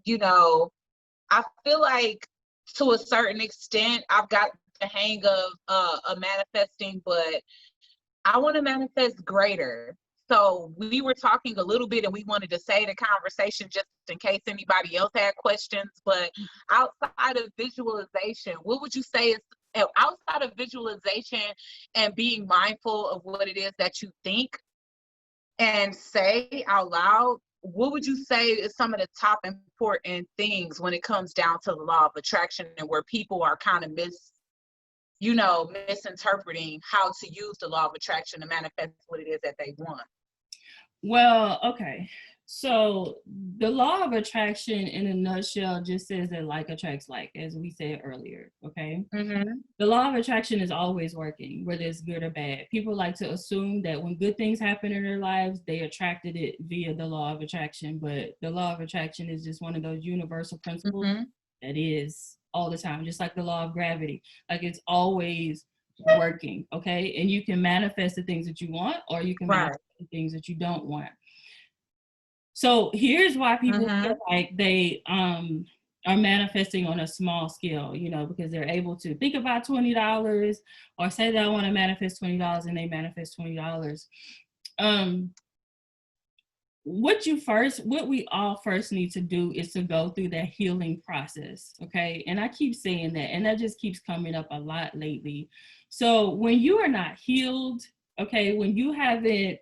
you know, I feel like to a certain extent I've got the hang of manifesting, but I want to manifest greater. So we were talking a little bit and we wanted to say the conversation just in case anybody else had questions. But outside of visualization, what would you say is outside of visualization and being mindful of what it is that you think and say out loud? What would you say is some of the top important things when it comes down to the law of attraction, and where people are kind of misinterpreting how to use the law of attraction to manifest what it is that they want? Well, okay. So the law of attraction in a nutshell just says that like attracts like, as we said earlier. Okay. Mm-hmm. The law of attraction is always working, whether it's good or bad. People like to assume that when good things happen in their lives, they attracted it via the law of attraction. But the law of attraction is just one of those universal principles Mm-hmm. that is all the time, just like the law of gravity. Like it's always working, okay? And you can manifest the things that you want, or you can Right. manifest the things that you don't want. So here's why people Mm-hmm. feel like they are manifesting on a small scale, because they're able to think about $20 or say that I want to manifest $20 and they manifest $20. What we all first need to do is to go through that healing process, okay? And I keep saying that, and that just keeps coming up a lot lately. So when you are not healed, okay, when you haven't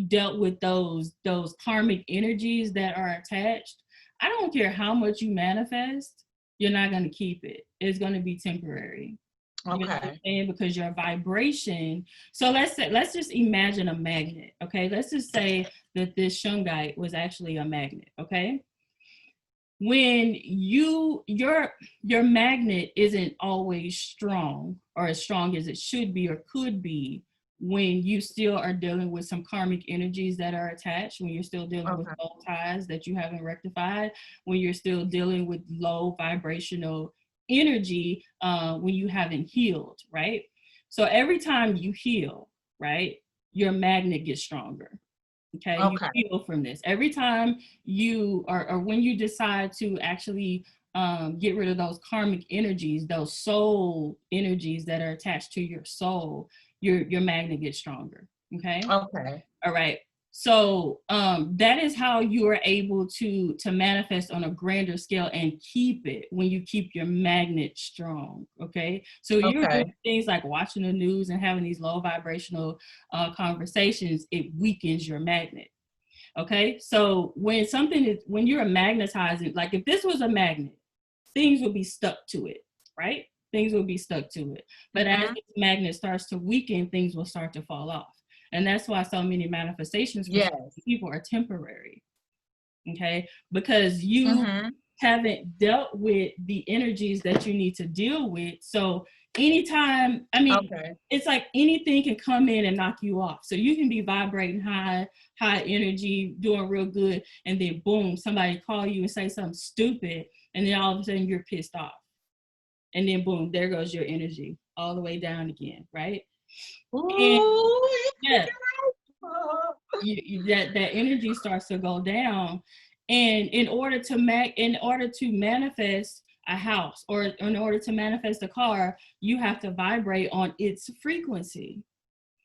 dealt with those karmic energies that are attached, I don't care how much you manifest, you're not going to keep it. It's going to be temporary. You know what I'm Okay. saying? Because your vibration. So let's just imagine a magnet. Okay. Let's just say that this shungite was actually a magnet. Okay. When your magnet isn't always strong or as strong as it should be or could be, when you still are dealing with some karmic energies that are attached, when you're still dealing with soul ties that you haven't rectified, when you're still dealing with low vibrational energy, when you haven't healed, right? So every time you heal, right, your magnet gets stronger. Okay, you Okay. heal from this. Every time you or when you decide to actually get rid of those karmic energies, those soul energies that are attached to your soul, your magnet gets stronger. Okay. Okay. All right. So that is how you are able to manifest on a grander scale and keep it when you keep your magnet strong. Okay. So you're doing Okay. things like watching the news and having these low vibrational conversations. It weakens your magnet. Okay, so when you're magnetizing, like if this was a magnet, things would be stuck to it, right? Things will be stuck to it. But as this magnet starts to weaken, things will start to fall off. And that's why so many manifestations for people are temporary. Okay, because you haven't dealt with the energies that you need to deal with. So anytime, I mean, it's like anything can come in and knock you off. So you can be vibrating high energy, doing real good, and then boom, somebody call you and say something stupid, and then all of a sudden you're pissed off. And then boom, there goes your energy all the way down again, right? Ooh, and, that energy starts to go down. And in order to manifest a house, or in order to manifest a car, you have to vibrate on its frequency.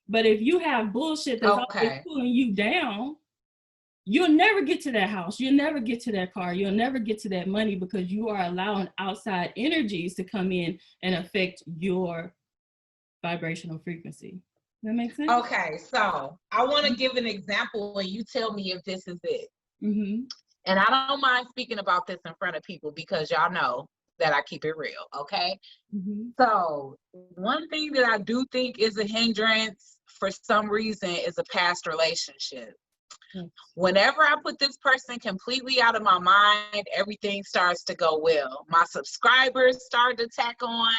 But if you have bullshit that's always pulling you down, you'll never get to that house. You'll never get to that car. You'll never get to that money, because you are allowing outside energies to come in and affect your vibrational frequency. That makes sense? Okay, so I want to give an example and you tell me if this is it. And I don't mind speaking about this in front of people, because y'all know that I keep it real, okay? So one thing that I do think is a hindrance for some reason is a past relationship. Whenever I put this person completely out of my mind, everything starts to go well. My subscribers start to tack on,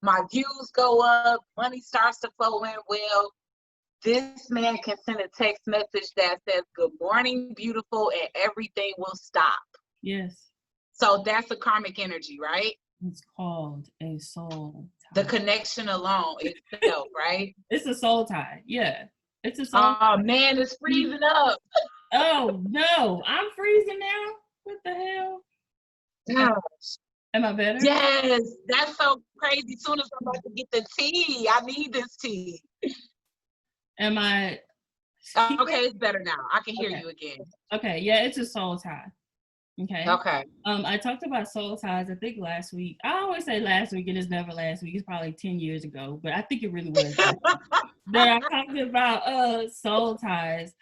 my views go up, money starts to flow in well. This man can send a text message that says, "Good morning, beautiful," and everything will stop. Yes. So that's a karmic energy, right? It's called a soul tie. The connection alone itself, right? It's a soul tie. Yeah. It's a soul tie. Oh, man, it's freezing up. Oh, no. I'm freezing now? What the hell? Gosh. Am I better? Yes. That's so crazy. As soon as I'm about to get the tea, I need this tea. Am I? Okay, it's better now. I can hear you again. Okay, yeah, it's a soul tie. Okay. Okay. I talked about soul ties, I think last week. I always say last week, and it's never last week. It's probably 10 years ago, but I think it really was that I talked about soul ties.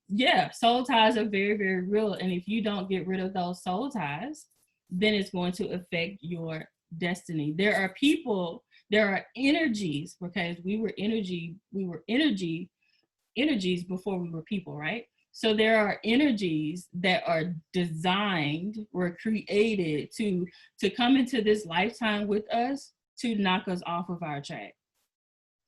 Yeah, soul ties are very, very real. And if you don't get rid of those soul ties, then it's going to affect your destiny. There are people, there are energies, because we were energies before we were people, right? So there are energies that are designed, were created to come into this lifetime with us to knock us off of our track.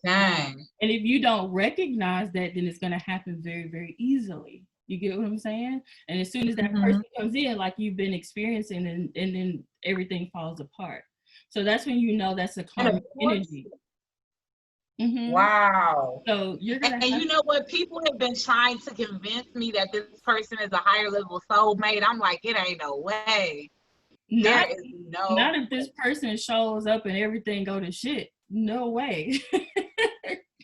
Dang. And if you don't recognize that, then it's going to happen very, very easily. You get what I'm saying? And as soon as that person comes in, like you've been experiencing, and then everything falls apart. So that's when you know that's a karmic energy. Wow. So you're gonna and you know what? People have been trying to convince me that this person is a higher level soulmate. I'm like, it ain't no way. Not if this person shows up and everything go to shit. No way.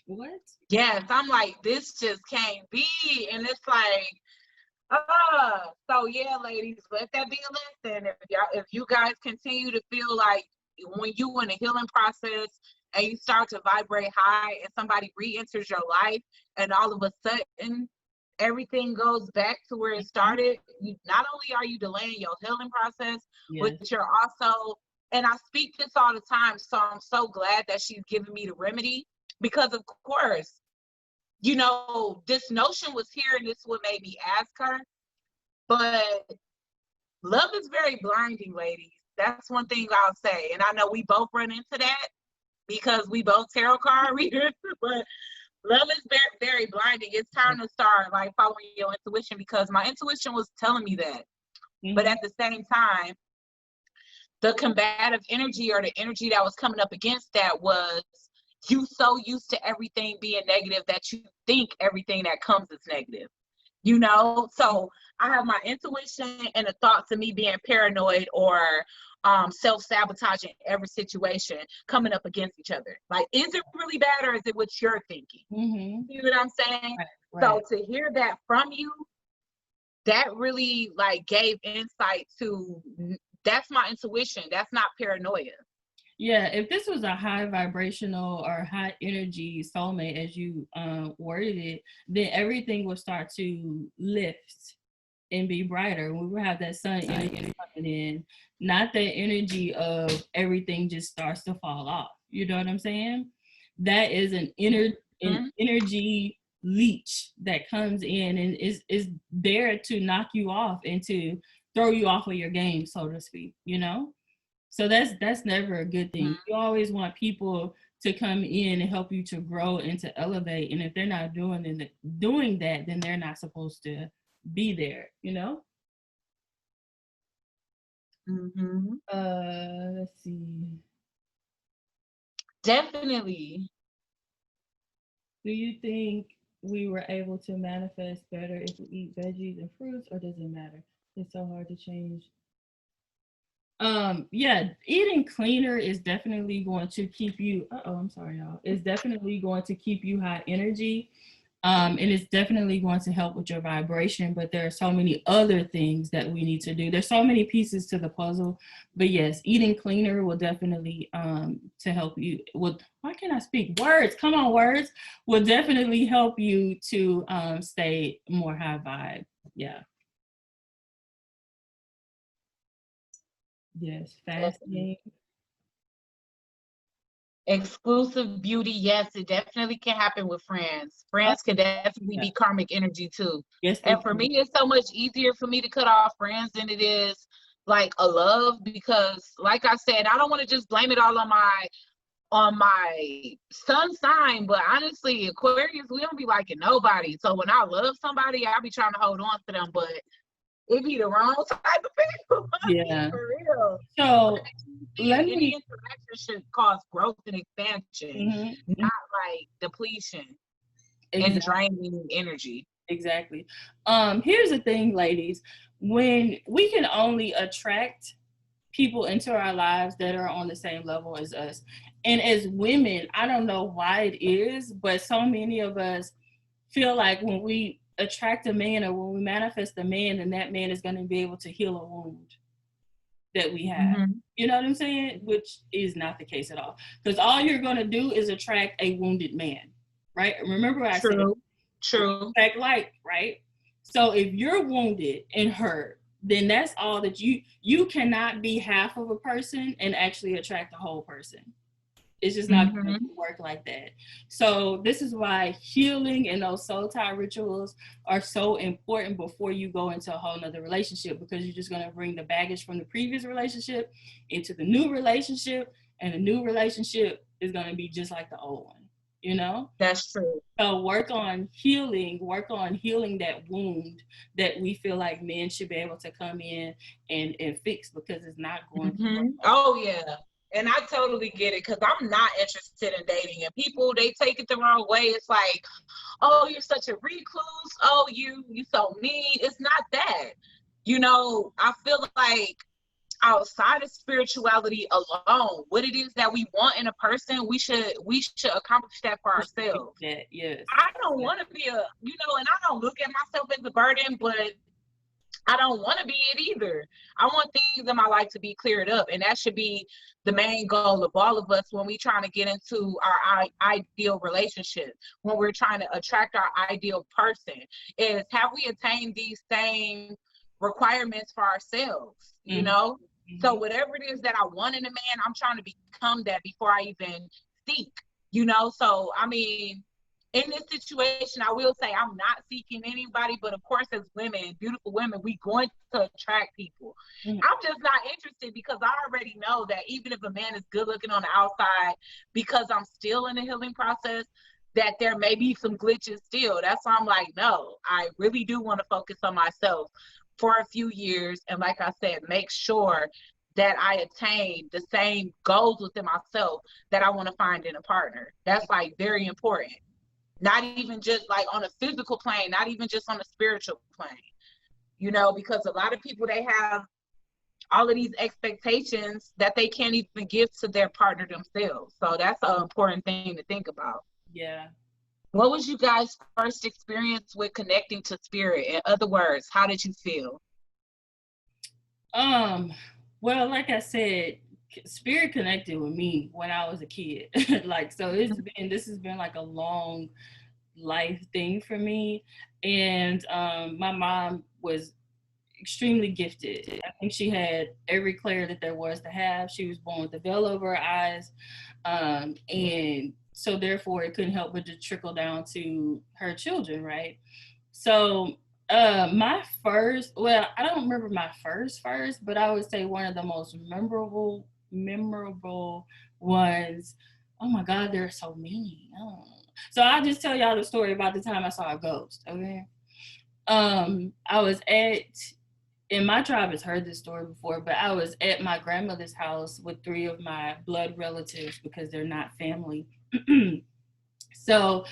What? Yes, I'm like, this just can't be. And it's like, so yeah, ladies, let that be a lesson. If you guys continue to feel like when you in a healing process and you start to vibrate high and somebody re-enters your life and all of a sudden everything goes back to where it started, not only are you delaying your healing process, but you're also, and I speak this all the time, so I'm so glad that she's giving me the remedy, because of course, you know, this notion was here and this is what made me ask her, but love is very blinding, ladies. That's one thing I'll say. And I know we both run into that because we both tarot card readers, but love is very, very blinding. It's time to start like following your intuition, because my intuition was telling me that. But at the same time, the combative energy, or the energy that was coming up against that, was you so used to everything being negative that you think everything that comes is negative. You know, so I have my intuition and the thoughts of me being paranoid or self-sabotaging every situation coming up against each other. Like, is it really bad, or is it what you're thinking? You know what I'm saying? Right. So to hear that from you, that really like gave insight to, that's my intuition. That's not paranoia. Yeah, if this was a high vibrational or high energy soulmate, as you worded it, then everything will start to lift and be brighter. We will have that sun energy coming in, not that energy of everything just starts to fall off. You know what I'm saying? That is an energy leech that comes in and is there to knock you off and to throw you off of your game, so to speak, you know? So that's never a good thing. You always want people to come in and help you to grow and to elevate. And if they're not doing that, then they're not supposed to be there, you know? Let's see. Definitely. Do you think we were able to manifest better if we eat veggies and fruits, or does it matter? It's so hard to change. Yeah, eating cleaner is definitely going to keep you, I'm sorry, y'all. It's definitely going to keep you high energy. And it's definitely going to help with your vibration, but there are so many other things that we need to do. There's so many pieces to the puzzle, but yes, eating cleaner will definitely to help you with, why can't I speak words? Come on, words, will definitely help you to stay more high vibe. Yeah. Yes, fasting. Exclusive beauty, yes, it definitely can happen with friends. Friends can definitely be karmic energy too. Yes, and for me, it's so much easier for me to cut off friends than it is like a love, because like I said, I don't want to just blame it all on my sun sign, but honestly, Aquarius, we don't be liking nobody. So when I love somebody, I be trying to hold on to them, but it be the wrong type of people. Yeah. For real. So any interaction should cause growth and expansion, not like depletion and draining energy. Exactly. Here's the thing, ladies. When we can only attract people into our lives that are on the same level as us. And as women, I don't know why it is, but so many of us feel like when we attract a man or when we manifest a man, then that man is going to be able to heal a wound that we have. You know what I'm saying? Which is not the case at all. Because all you're going to do is attract a wounded man, right? Remember what I said? True. Attract like, right? So if you're wounded and hurt, then that's all that you cannot be half of a person and actually attract the whole person. It's just not going to work like that. So this is why healing and those soul tie rituals are so important before you go into a whole nother relationship, because you're just going to bring the baggage from the previous relationship into the new relationship, and the new relationship is going to be just like the old one, you know? That's true. So work on healing that wound that we feel like men should be able to come in and fix, because it's not going to work. Oh, yeah. And I totally get it, because I'm not interested in dating. And people, they take it the wrong way. It's like, oh, you're such a recluse. Oh, you so mean. It's not that. You know, I feel like outside of spirituality alone, what it is that we want in a person, we should accomplish that for ourselves. Yes. I don't want to be and I don't look at myself as a burden, but I don't want to be it either. I want things in my life to be cleared up, and that should be the main goal of all of us when we're trying to get into our ideal relationship, when we're trying to attract our ideal person, is have we attained these same requirements for ourselves, you know? So whatever it is that I want in a man, I'm trying to become that before I even seek, So, I mean, in this situation, I will say I'm not seeking anybody, but of course, as women, beautiful women, we're going to attract people. I'm just not interested, because I already know that even if a man is good looking on the outside, because I'm still in the healing process, that there may be some glitches still. That's why I'm like, no, I really do want to focus on myself for a few years. And like I said, make sure that I attain the same goals within myself that I want to find in a partner. That's like very important. Not even just like on a physical plane, not even just on a spiritual plane, because a lot of people, they have all of these expectations that they can't even give to their partner themselves. So that's an important thing to think about. Yeah. What was you guys' first experience with connecting to spirit? In other words, how did you feel? Well, like I said, spirit connected with me when I was a kid. Like, so this has been like a long life thing for me. And my mom was extremely gifted. I think she had every clair that there was to have. She was born with a veil over her eyes. And so therefore it couldn't help but to trickle down to her children, right? So my first, well, I don't remember my first, but I would say one of the most memorable ones. Oh my God, there are so many. Oh. So I'll just tell y'all the story about the time I saw a ghost, okay? I was and my tribe has heard this story before, but I was at my grandmother's house with 3 of my blood relatives because they're not family. So,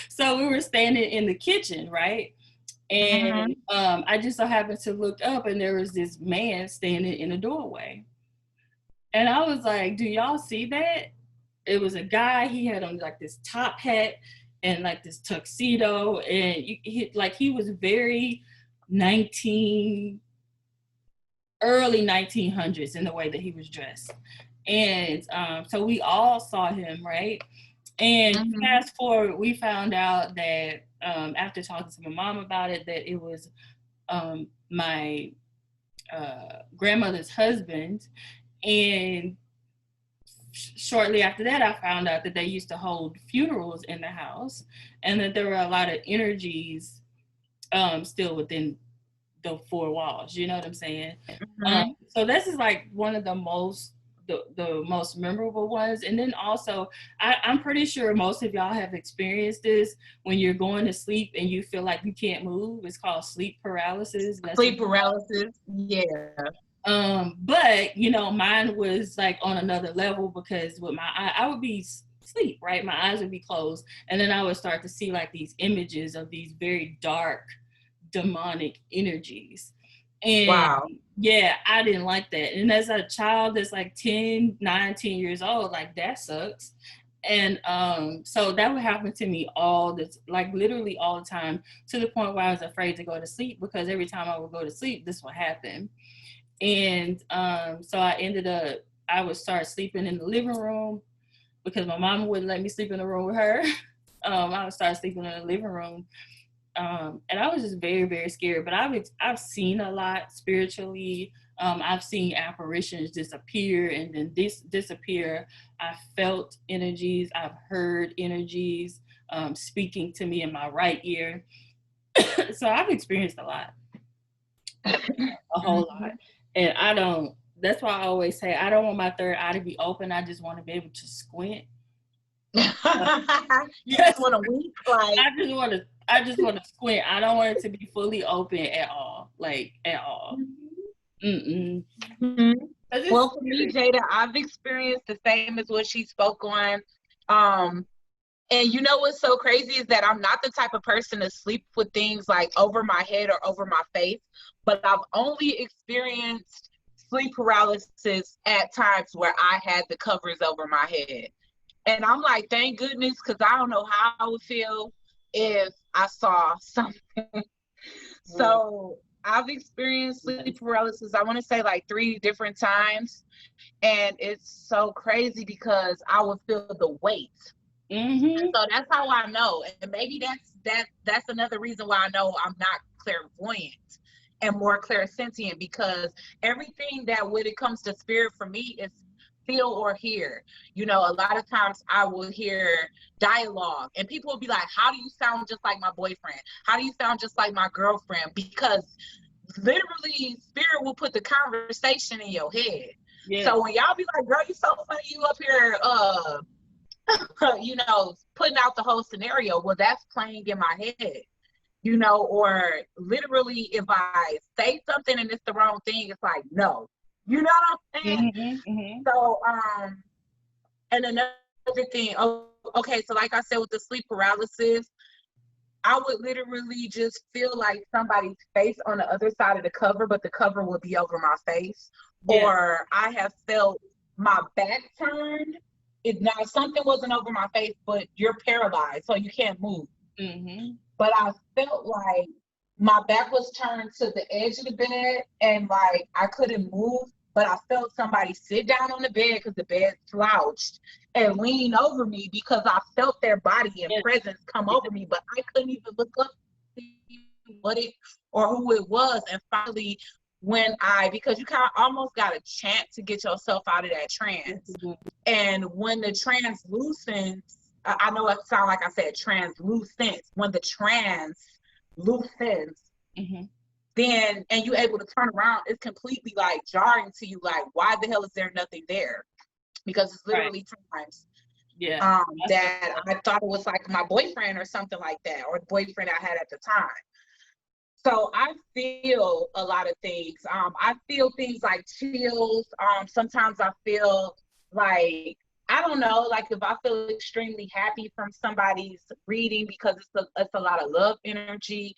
so we were standing in the kitchen, right? And I just so happened to look up, and there was this man standing in the doorway. And I was like, do y'all see that? It was a guy. He had on like this top hat and like this tuxedo, and he was very early 1900s in the way that he was dressed. And so we all saw him, right? And fast forward, we found out that after talking to my mom about it, that it was my grandmother's husband. And shortly after that, I found out that they used to hold funerals in the house, and that there were a lot of energies still within the 4 walls. You know what I'm saying? So this is like one of the most memorable ones. And then also, I'm pretty sure most of y'all have experienced this when you're going to sleep and you feel like you can't move. It's called sleep paralysis. Sleep paralysis, yeah. But you know, mine was like on another level, because with my I would be asleep, right? My eyes would be closed, and then I would start to see like these images of these very dark, demonic energies. And wow. Yeah, I didn't like that. And as a child that's like 10 years old, like that sucks. And so that would happen to me literally all the time, to the point where I was afraid to go to sleep, because every time I would go to sleep, this would happen. And so I would start sleeping in the living room, because my mama wouldn't let me sleep in the room with her. I would start sleeping in the living room. And I was just very, very scared. But I've seen a lot spiritually. I've seen apparitions disappear and then disappear. I felt energies. I've heard energies speaking to me in my right ear. So I've experienced a lot, a whole lot. And that's why I always say, I don't want my third eye to be open. I just want to be able to squint. You just want to wink, like I just want to squint. I don't want it to be fully open at all, like at all. Well, for me, Jada, I've experienced the same as what she spoke on. And you know what's so crazy is that I'm not the type of person to sleep with things like over my head or over my face, but I've only experienced sleep paralysis at times where I had the covers over my head. And I'm like, thank goodness, because I don't know how I would feel if I saw something. So I've experienced sleep paralysis, I want to say like 3 different times. And it's so crazy because I would feel the weight. And so that's how I know. And maybe that's another reason why I know I'm not clairvoyant and more clairsentient, because everything that when it comes to spirit for me is feel or hear. You know, a lot of times I will hear dialogue and people will be like, how do you sound just like my boyfriend? How do you sound just like my girlfriend? Because literally spirit will put the conversation in your head. Yeah. So when y'all be like, girl, you so funny, you up here you know, putting out the whole scenario, well, that's playing in my head. You know, or literally if I say something and it's the wrong thing, it's like, no. You know what I'm saying? So, and another thing, okay, so like I said, with the sleep paralysis, I would literally just feel like somebody's face on the other side of the cover, but the cover would be over my face. Yeah. Or I have felt my back turned. Now, something wasn't over my face, but you're paralyzed, so you can't move. But I felt like my back was turned to the edge of the bed and like I couldn't move. but I felt somebody sit down on the bed because the bed slouched and lean over me because I felt their body and presence come over me, but I couldn't even look up to see what it or who it was. And finally, because you kind of almost got a chance to get yourself out of that trance. And when the trance loosens, I know it sounds like I said translucent, when the trance loosens, then, and you're able to turn around, it's completely like jarring to you, like, why the hell is there nothing there? Because it's literally times that I thought it was like my boyfriend or something like that, or the boyfriend I had at the time. So I feel a lot of things. I feel things like chills. Sometimes I feel like, I don't know, like if I feel extremely happy from somebody's reading because it's a lot of love energy,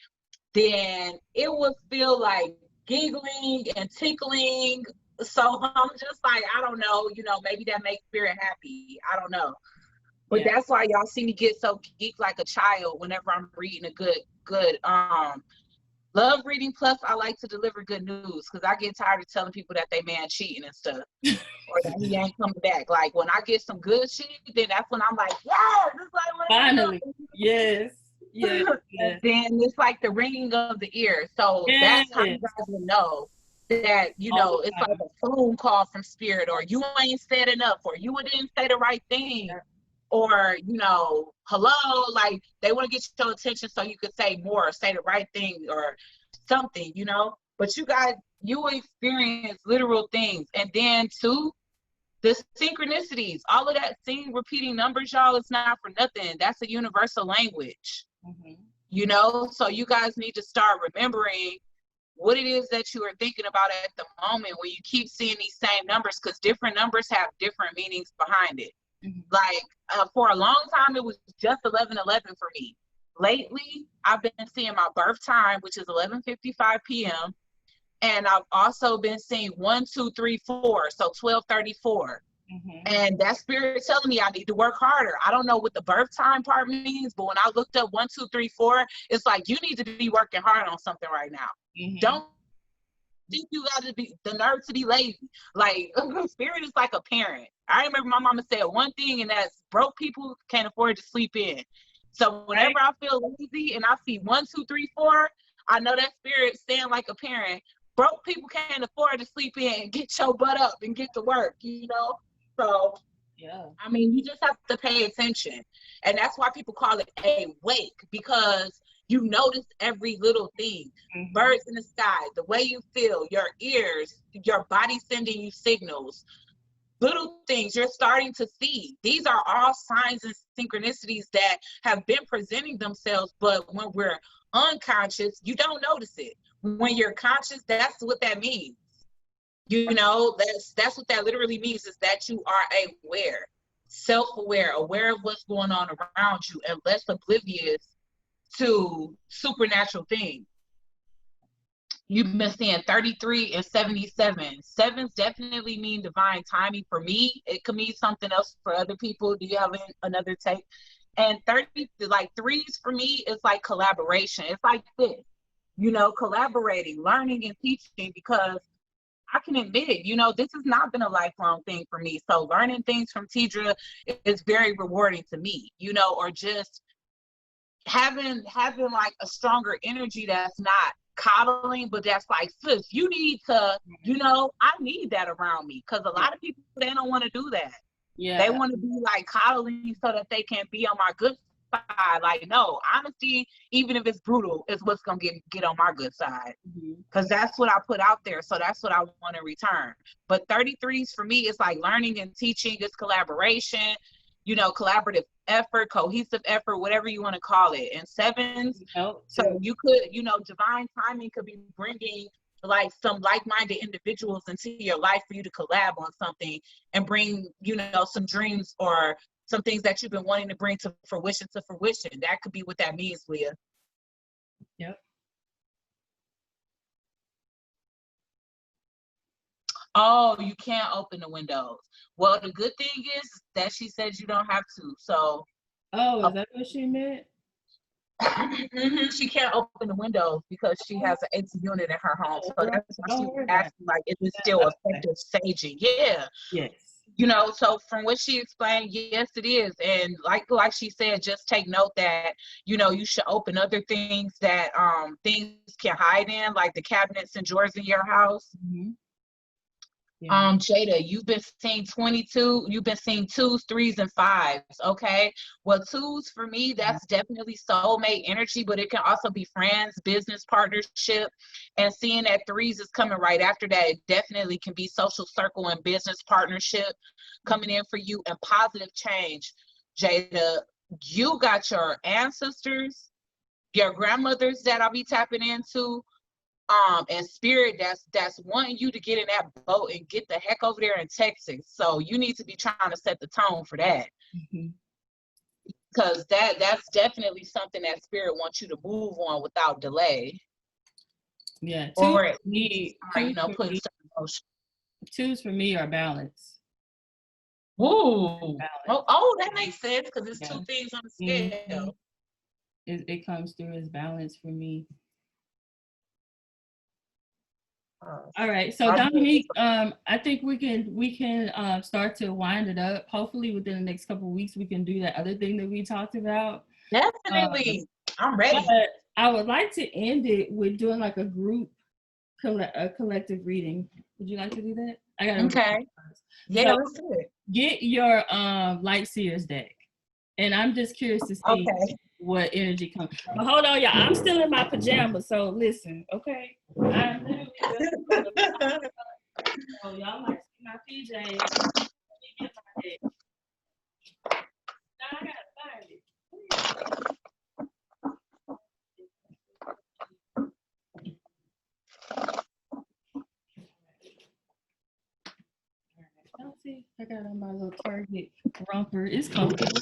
then it will feel like giggling and tickling. So I'm just like, I don't know, maybe that makes spirit happy. I don't know. But that's why y'all see me get so geeked like a child whenever I'm reading a good love reading. Plus, I like to deliver good news because I get tired of telling people that they man cheating and stuff, or that he ain't coming back. Like when I get some good shit, then that's when I'm like, yes, it's like finally, yes. Yeah. And then it's like the ringing of the ear. So that's how you guys will know that, it's like a phone call from spirit, or you ain't said enough, or you didn't say the right thing. Or, hello, like they want to get your attention so you could say more, or say the right thing or something, But you guys, you will experience literal things. And then too, the synchronicities, all of that repeating numbers, y'all, it's not for nothing. That's a universal language, So you guys need to start remembering what it is that you are thinking about at the moment when you keep seeing these same numbers, because different numbers have different meanings behind it. Like for a long time, it was just 11:11 for me. Lately, I've been seeing my birth time, which is 11:55 p.m. And I've also been seeing 1, 2, 3, 4, so 12:34. And that spirit telling me I need to work harder. I don't know what the birth time part means, but when I looked up 1, 2, 3, 4, it's like you need to be working hard on something right now. Don't think you got to be the nerve to be lazy. Like spirit is like a parent. I remember my mama said one thing, and that's broke people can't afford to sleep in. So whenever I feel lazy and I see 1, 2, 3, 4, I know that spirit saying like a parent, broke people can't afford to sleep in. Get your butt up and get to work, So I mean, you just have to pay attention. And that's why people call it a wake, because you notice every little thing. Birds in the sky, the way you feel, your ears, your body sending you signals, little things you're starting to see. These are all signs and synchronicities that have been presenting themselves, but when we're unconscious, you don't notice it. When you're conscious, that's what that means. That's what that literally means, is that you are aware, self-aware, aware of what's going on around you, and less oblivious to supernatural things. You've been seeing 33 and 77. Sevens definitely mean divine timing for me. It could mean something else for other people. Do you have another take? And 30, like threes for me, is like collaboration. It's like this, collaborating, learning and teaching, because I can admit it, this has not been a lifelong thing for me. So learning things from Tedra is very rewarding to me, or just having like a stronger energy that's not coddling, but that's like, sis, you need to, I need that around me, because a lot of people, they don't want to do that. They want to be like coddling so that they can be on my good side. Like, no, honesty, even if it's brutal, is what's gonna get on my good side, because that's what I put out there. So that's what I want to return. But 33s for me, it's like learning and teaching. It's collaboration, collaborative effort, cohesive effort, whatever you want to call it. And sevens, so you could, divine timing could be bringing like some like-minded individuals into your life for you to collab on something and bring, some dreams or some things that you've been wanting to bring to fruition. That could be what that means, Leah. Yep. Oh, you can't open the windows. Well, the good thing is that she said you don't have to. So. Oh, is that what she meant? She can't open the windows because she has an AC unit in her home. So that's why she's asking, like, is it still effective saging? Yeah. Yes. You know, so from what she explained, yes, it is. And like she said, just take note that, you know, you should open other things that things can hide in, like the cabinets and drawers in your house. Mm-hmm. Yeah. Jada, you've been seeing 22, you've been seeing 2s, 3s, and 5s. Okay. Well, 2s for me, that's definitely soulmate energy, but it can also be friends, business partnership. And seeing that 3s is coming right after that, it definitely can be social circle and business partnership coming in for you, and positive change. Jada, you got your ancestors, your grandmothers that I'll be tapping into, and spirit that's wanting you to get in that boat and get the heck over there in Texas. So you need to be trying to set the tone for that. Because that's definitely something that spirit wants you to move on without delay. Yeah. Or at least, you know, put some emotion. 2s for me are balance. Ooh. Oh, that makes sense because it's 2 things on the scale. It comes through as balance for me. All right, so Dominique, I think we can start to wind it up. Hopefully within the next couple of weeks we can do that other thing that we talked about. Definitely. I'm ready. But I would like to end it with doing like a group collective reading. Would you like to do that? I got okay. Yeah, let's do it. Get your Light Seers deck. And I'm just curious to see what energy comes. But hold on, y'all. I'm still in my pajamas, so listen, okay? I'm literally so y'all might see my PJs. Let me get my deck. Now I gotta find it. See, I got on my little Target romper. It's comfortable.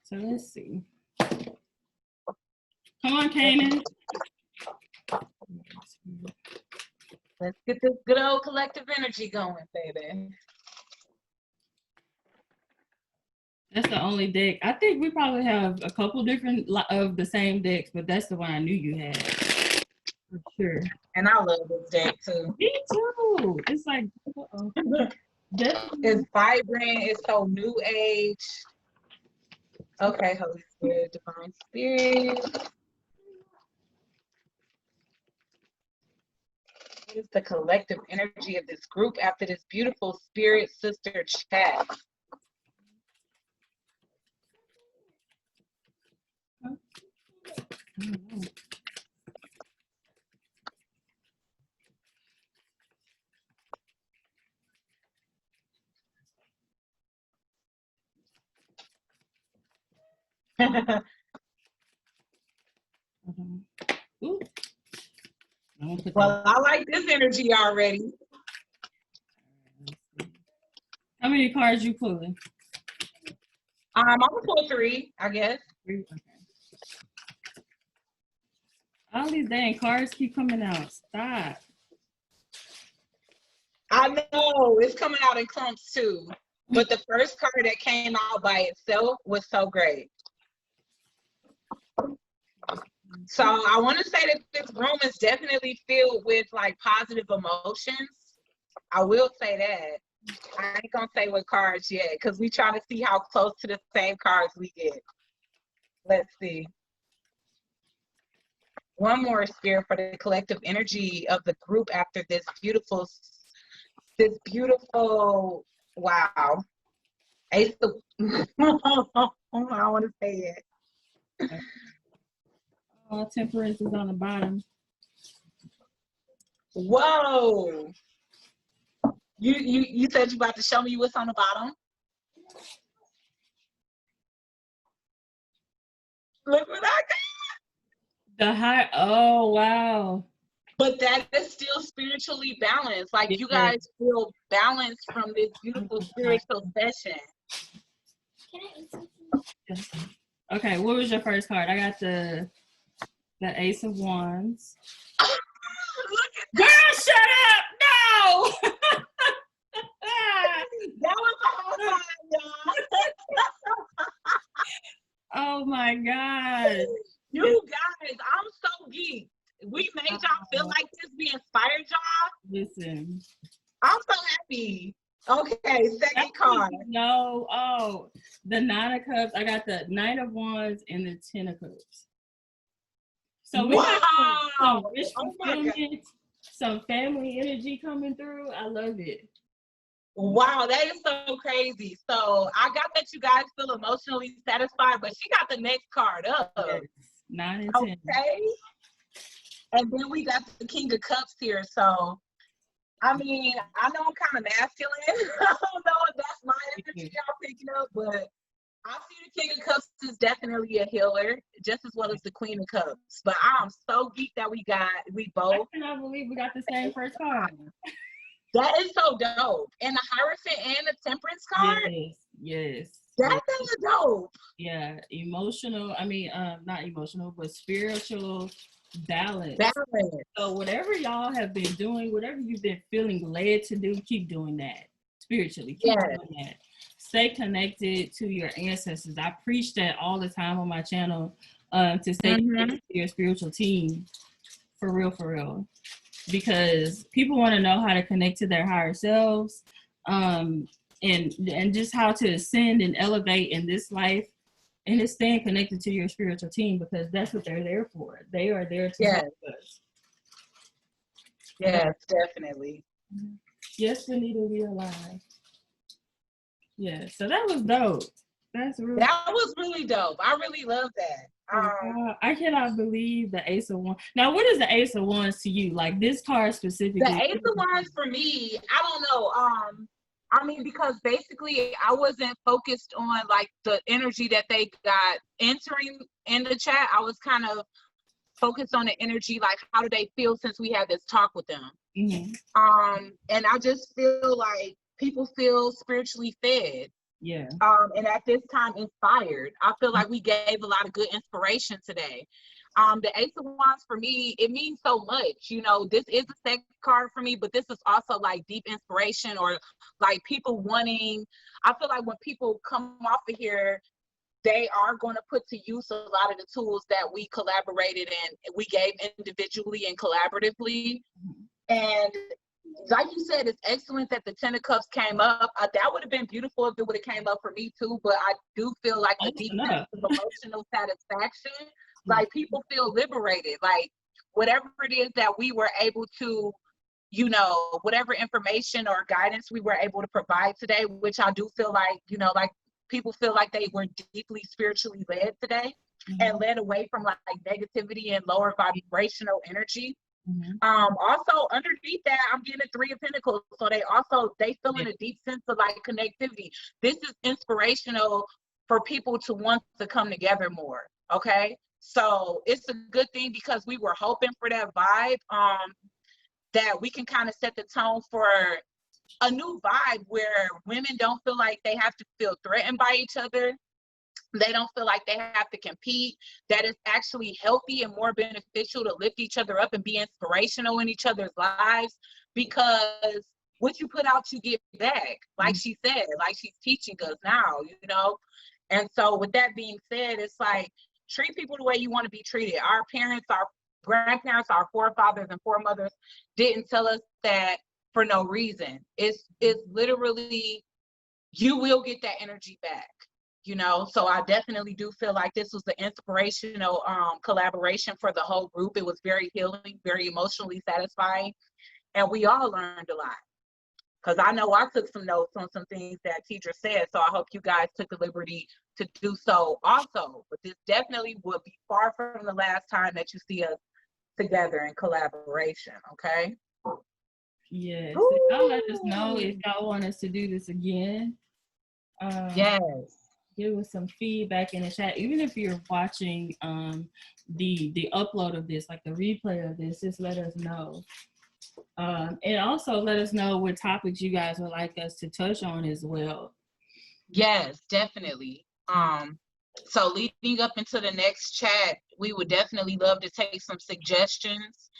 So let's see. Come on, Kanan. Let's get this good old collective energy going, baby. That's the only deck. I think we probably have a couple different of the same decks, but that's the one I knew you had. For sure. And I love this deck too. Me too. It's like, it's vibrant. It's so new age. Okay, Holy Spirit, Divine Spirit. What is the collective energy of this group after this beautiful spirit sister chat? Well, I like this energy already. How many cards you pulling? I'm gonna pull 3, I guess. 3. Okay. All these dang cards keep coming out. Stop. I know it's coming out in clumps too, but the first card that came out by itself was so great. So I want to say that this room is definitely filled with like positive emotions. I will say that. I ain't gonna say what cards yet because we trying to see how close to the same cards we get. Let's see. One more, Spirit, for the collective energy of the group after this beautiful, wow. Ace of, I want to say it. Temperance is on the bottom. Whoa. You said you about to show me what's on the bottom? Look what I got. The high, oh wow. But that is still spiritually balanced. Like you guys feel balanced from this beautiful spiritual session. Okay, what was your first card? I got the Ace of Wands. Look at girl, shut up! No! That was Oh my God. You guys, I'm so geeked. We made y'all feel like this. We inspired y'all. Listen. I'm so happy. Okay, second card. No, the 9 of Cups. I got the 9 of Wands and the 10 of Cups. So we got some wish fulfillment, some family energy coming through. I love it. Wow, that is so crazy. So I got that you guys feel emotionally satisfied, but she got the next card up. Yes, 9 and 10. Okay. And then we got the King of Cups here. So, I mean, I know I'm kind of masculine. I don't know if that's my energy y'all picking up, but I see the King of Cups is definitely a healer, just as well as the Queen of Cups. But I'm so geeked that we both. I cannot believe we got the same first card. That is so dope. And the Hierophant and the Temperance card? Yes. That thing is dope. Yeah, emotional, not emotional, but spiritual balance. So whatever y'all have been doing, whatever you've been feeling led to do, keep doing that spiritually. Keep doing that. Stay connected to your ancestors. I preach that all the time on my channel, to stay connected to your spiritual team. For real. Because people want to know how to connect to their higher selves, and just how to ascend and elevate in this life, and it's staying connected to your spiritual team, because that's what they're there for. They are there to help us. Yes, definitely. Yes, Benita, we are alive. Yeah, so that was dope. That was really dope. I really love that. I cannot believe the Ace of Wands. Now, what is the Ace of Wands to you? Like this card specifically? The Ace of Wands for me, I don't know. Because basically I wasn't focused on like the energy that they got entering in the chat. I was kind of focused on the energy, like how do they feel since we had this talk with them. And I just feel like people feel spiritually fed. Yeah. And at this time inspired. I feel like we gave a lot of good inspiration today. The Ace of Wands for me, it means so much. You know, this is a second card for me, but this is also like deep inspiration, or like people wanting, I feel like when people come off of here, they are going to put to use a lot of the tools that we collaborated and we gave individually and collaboratively. And like you said, it's excellent that the 10 of Cups came up. That would have been beautiful if it would have came up for me too, but I do feel like a deep sense of emotional satisfaction. Like people feel liberated, like whatever it is that we were able to, you know, whatever information or guidance we were able to provide today, which I do feel like, you know, like people feel like they were deeply spiritually led today and led away from like negativity and lower vibrational energy. Also underneath that, I'm getting a 3 of Pentacles. So they feel in a deep sense of like connectivity. This is inspirational for people to want to come together more. Okay. So it's a good thing because we were hoping for that vibe, that we can kind of set the tone for a new vibe where women don't feel like they have to feel threatened by each other. They don't feel like they have to compete, that it's actually healthy and more beneficial to lift each other up and be inspirational in each other's lives, because what you put out, you get back. Like she said, like she's teaching us now, you know? And so with that being said, it's like, treat people the way you want to be treated. Our parents, our grandparents, our forefathers and foremothers didn't tell us that for no reason. It's literally, you will get that energy back. You know, so I definitely do feel like this was the inspirational collaboration for the whole group. It was very healing, very emotionally satisfying, and we all learned a lot. Because I know I took some notes on some things that Tedra said, so I hope you guys took the liberty to do so also. But this definitely will be far from the last time that you see us together in collaboration, okay? Yes. So y'all let us know if y'all want us to do this again. Yes. Give us some feedback in the chat. Even if you're watching the upload of this, like the replay of this, just let us know. And also let us know what topics you guys would like us to touch on as well. Yes, definitely. So leading up into the next chat, we would definitely love to take some suggestions.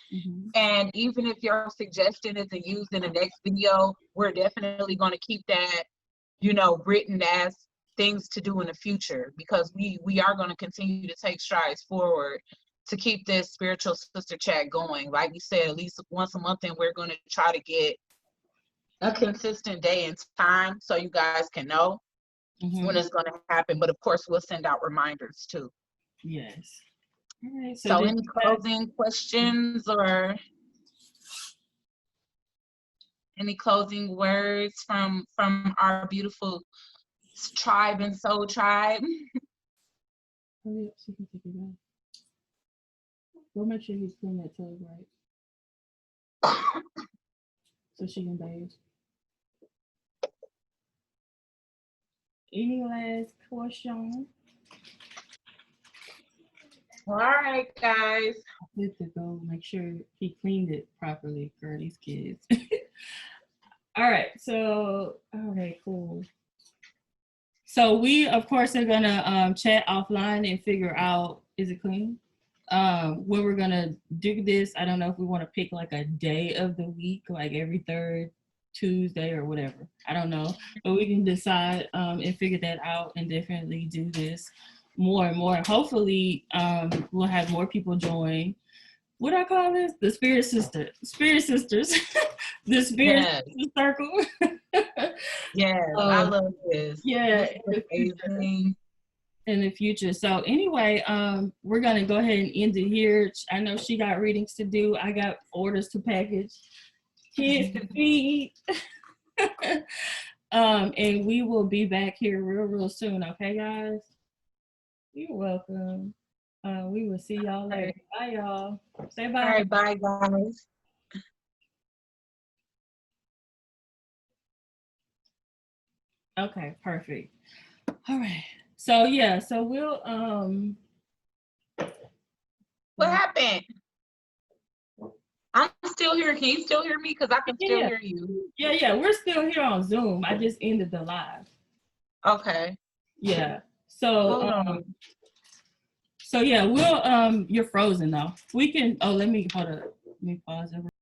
And even if your suggestion isn't used in the next video, we're definitely going to keep that you know, written as things to do in the future, because we are going to continue to take strides forward to keep this spiritual sister chat going. Like we said, at least once a month, and we're going to try to get a consistent day and time so you guys can know when it's going to happen. But of course, we'll send out reminders too. Yes. All right. So any closing questions or any closing words from our beautiful tribe and soul tribe? Hurry up so you can take it out. Go make sure he's clean that tub right. So she can bathe. Any last question? All right, guys. I have to go make sure he cleaned it properly for these kids. All right. So, okay, cool. So we, of course, are gonna chat offline and figure out, is it clean? When we're gonna do this, I don't know if we want to pick like a day of the week, like every third Tuesday or whatever. I don't know, but we can decide and figure that out and definitely do this more and more. Hopefully, we'll have more people join. What do I call this? The Spirit Sisters. The Spirit Sister Circle. Yeah, I love this. Yeah, amazing. In the future. So anyway, we're gonna go ahead and end it here. I know she got readings to do. I got orders to package, kids to feed. And we will be back here real soon. Okay, guys? You're welcome. We will see y'all later. Bye, y'all. Say bye. All right, bye, guys. Okay, perfect. All right. So yeah, so we'll What happened? I'm still here. Can you still hear me? Because I can still hear you. Yeah, we're still here on Zoom. I just ended the live. Okay. Yeah. So so yeah, we'll you're frozen though. We can let me pause it.